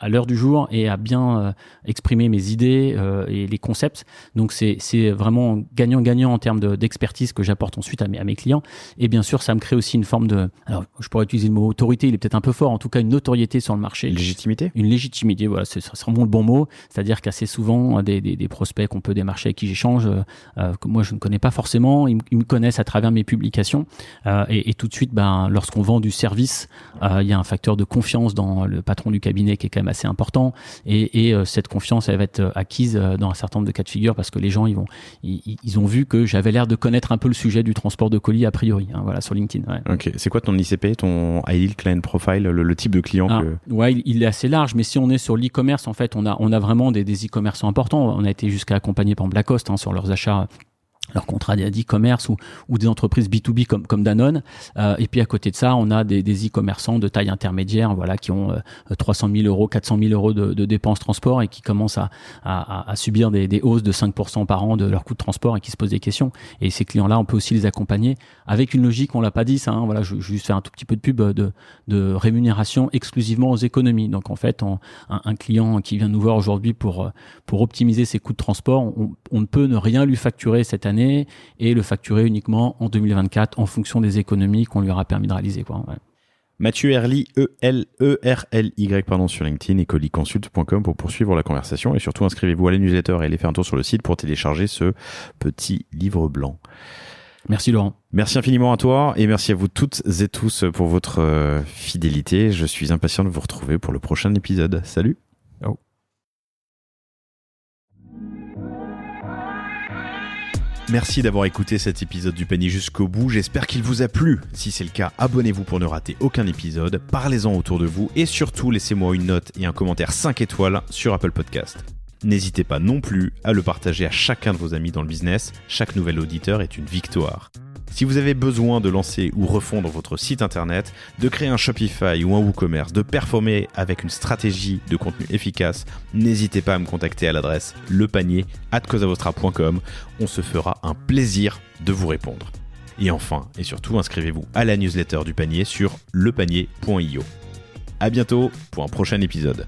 à l'heure du jour et à bien exprimer mes idées et les concepts. Donc c'est vraiment gagnant-gagnant en termes d'expertise que j'apporte ensuite à mes clients. Et bien sûr, ça me crée aussi une forme alors je pourrais utiliser le mot autorité, il est peut-être un peu fort, en tout cas une notoriété sur le marché. Légitimité? Une légitimité, voilà, c'est vraiment le bon mot. C'est-à-dire qu'assez souvent, des prospects qu'on peut démarcher avec qui j'échange, que moi je ne connais pas forcément, ils me connaissent à travers mes publications. Et tout de suite, lorsqu'on vend du service, il y a un facteur de confiance dans le patron du cabinet qui est quand même assez important, et cette confiance elle va être acquise dans un certain nombre de cas de figure parce que les gens ils ont vu que j'avais l'air de connaître un peu le sujet du transport de colis a priori, voilà, sur LinkedIn. Ok, c'est quoi ton ICP, ton Ideal Client Profile, le type de client Ouais, il est assez large, mais si on est sur l'e-commerce, en fait, on a vraiment des e-commerçants importants. On a été jusqu'à accompagner par Lacoste sur leurs achats, leurs contrats d'e-commerce ou des entreprises B2B comme Danone. Et puis à côté de ça, on a des e-commerçants de taille intermédiaire, voilà, qui ont 300 000 euros, 400 000 euros de dépenses transport et qui commencent à subir des hausses de 5% par an de leur coût de transport et qui se posent des questions. Et ces clients-là, on peut aussi les accompagner avec une logique, on l'a pas dit ça, voilà, je vais juste faire un tout petit peu de pub de rémunération exclusivement aux économies. Donc en fait, un client qui vient nous voir aujourd'hui pour optimiser ses coûts de transport, on ne peut ne rien lui facturer cette année et le facturer uniquement en 2024 en fonction des économies qu'on lui aura permis de réaliser, quoi. Ouais. Mathieu Herly, E-R-L-Y, sur LinkedIn et coliconsult.com pour poursuivre la conversation, et surtout inscrivez-vous à la newsletter et allez faire un tour sur le site pour télécharger ce petit livre blanc. Merci Laurent. Merci infiniment à toi et merci à vous toutes et tous pour votre fidélité. Je suis impatient de vous retrouver pour le prochain épisode. Salut. Ciao. Merci d'avoir écouté cet épisode du panier jusqu'au bout, j'espère qu'il vous a plu. Si c'est le cas, abonnez-vous pour ne rater aucun épisode, parlez-en autour de vous et surtout laissez-moi une note et un commentaire 5 étoiles sur Apple Podcast. N'hésitez pas non plus à le partager à chacun de vos amis dans le business, chaque nouvel auditeur est une victoire. Si vous avez besoin de lancer ou refondre votre site internet, de créer un Shopify ou un WooCommerce, de performer avec une stratégie de contenu efficace, n'hésitez pas à me contacter à l'adresse lepanier@cosavostra.com. On se fera un plaisir de vous répondre. Et enfin, et surtout, inscrivez-vous à la newsletter du panier sur lepanier.io. À bientôt pour un prochain épisode.